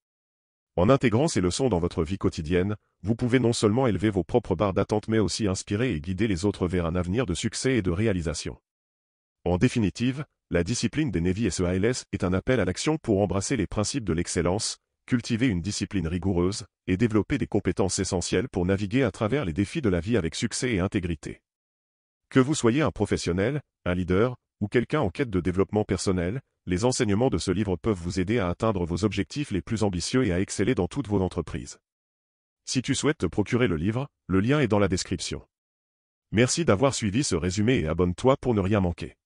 S1: En intégrant ces leçons dans votre vie quotidienne, vous pouvez non seulement élever vos propres barres d'attente mais aussi inspirer et guider les autres vers un avenir de succès et de réalisation. En définitive, la discipline des Navy SEALS est un appel à l'action pour embrasser les principes de l'excellence, cultiver une discipline rigoureuse, et développer des compétences essentielles pour naviguer à travers les défis de la vie avec succès et intégrité. Que vous soyez un professionnel, un leader, ou quelqu'un en quête de développement personnel, les enseignements de ce livre peuvent vous aider à atteindre vos objectifs les plus ambitieux et à exceller dans toutes vos entreprises. Si tu souhaites te procurer le livre, le lien est dans la description. Merci d'avoir suivi ce résumé et abonne-toi pour ne rien manquer.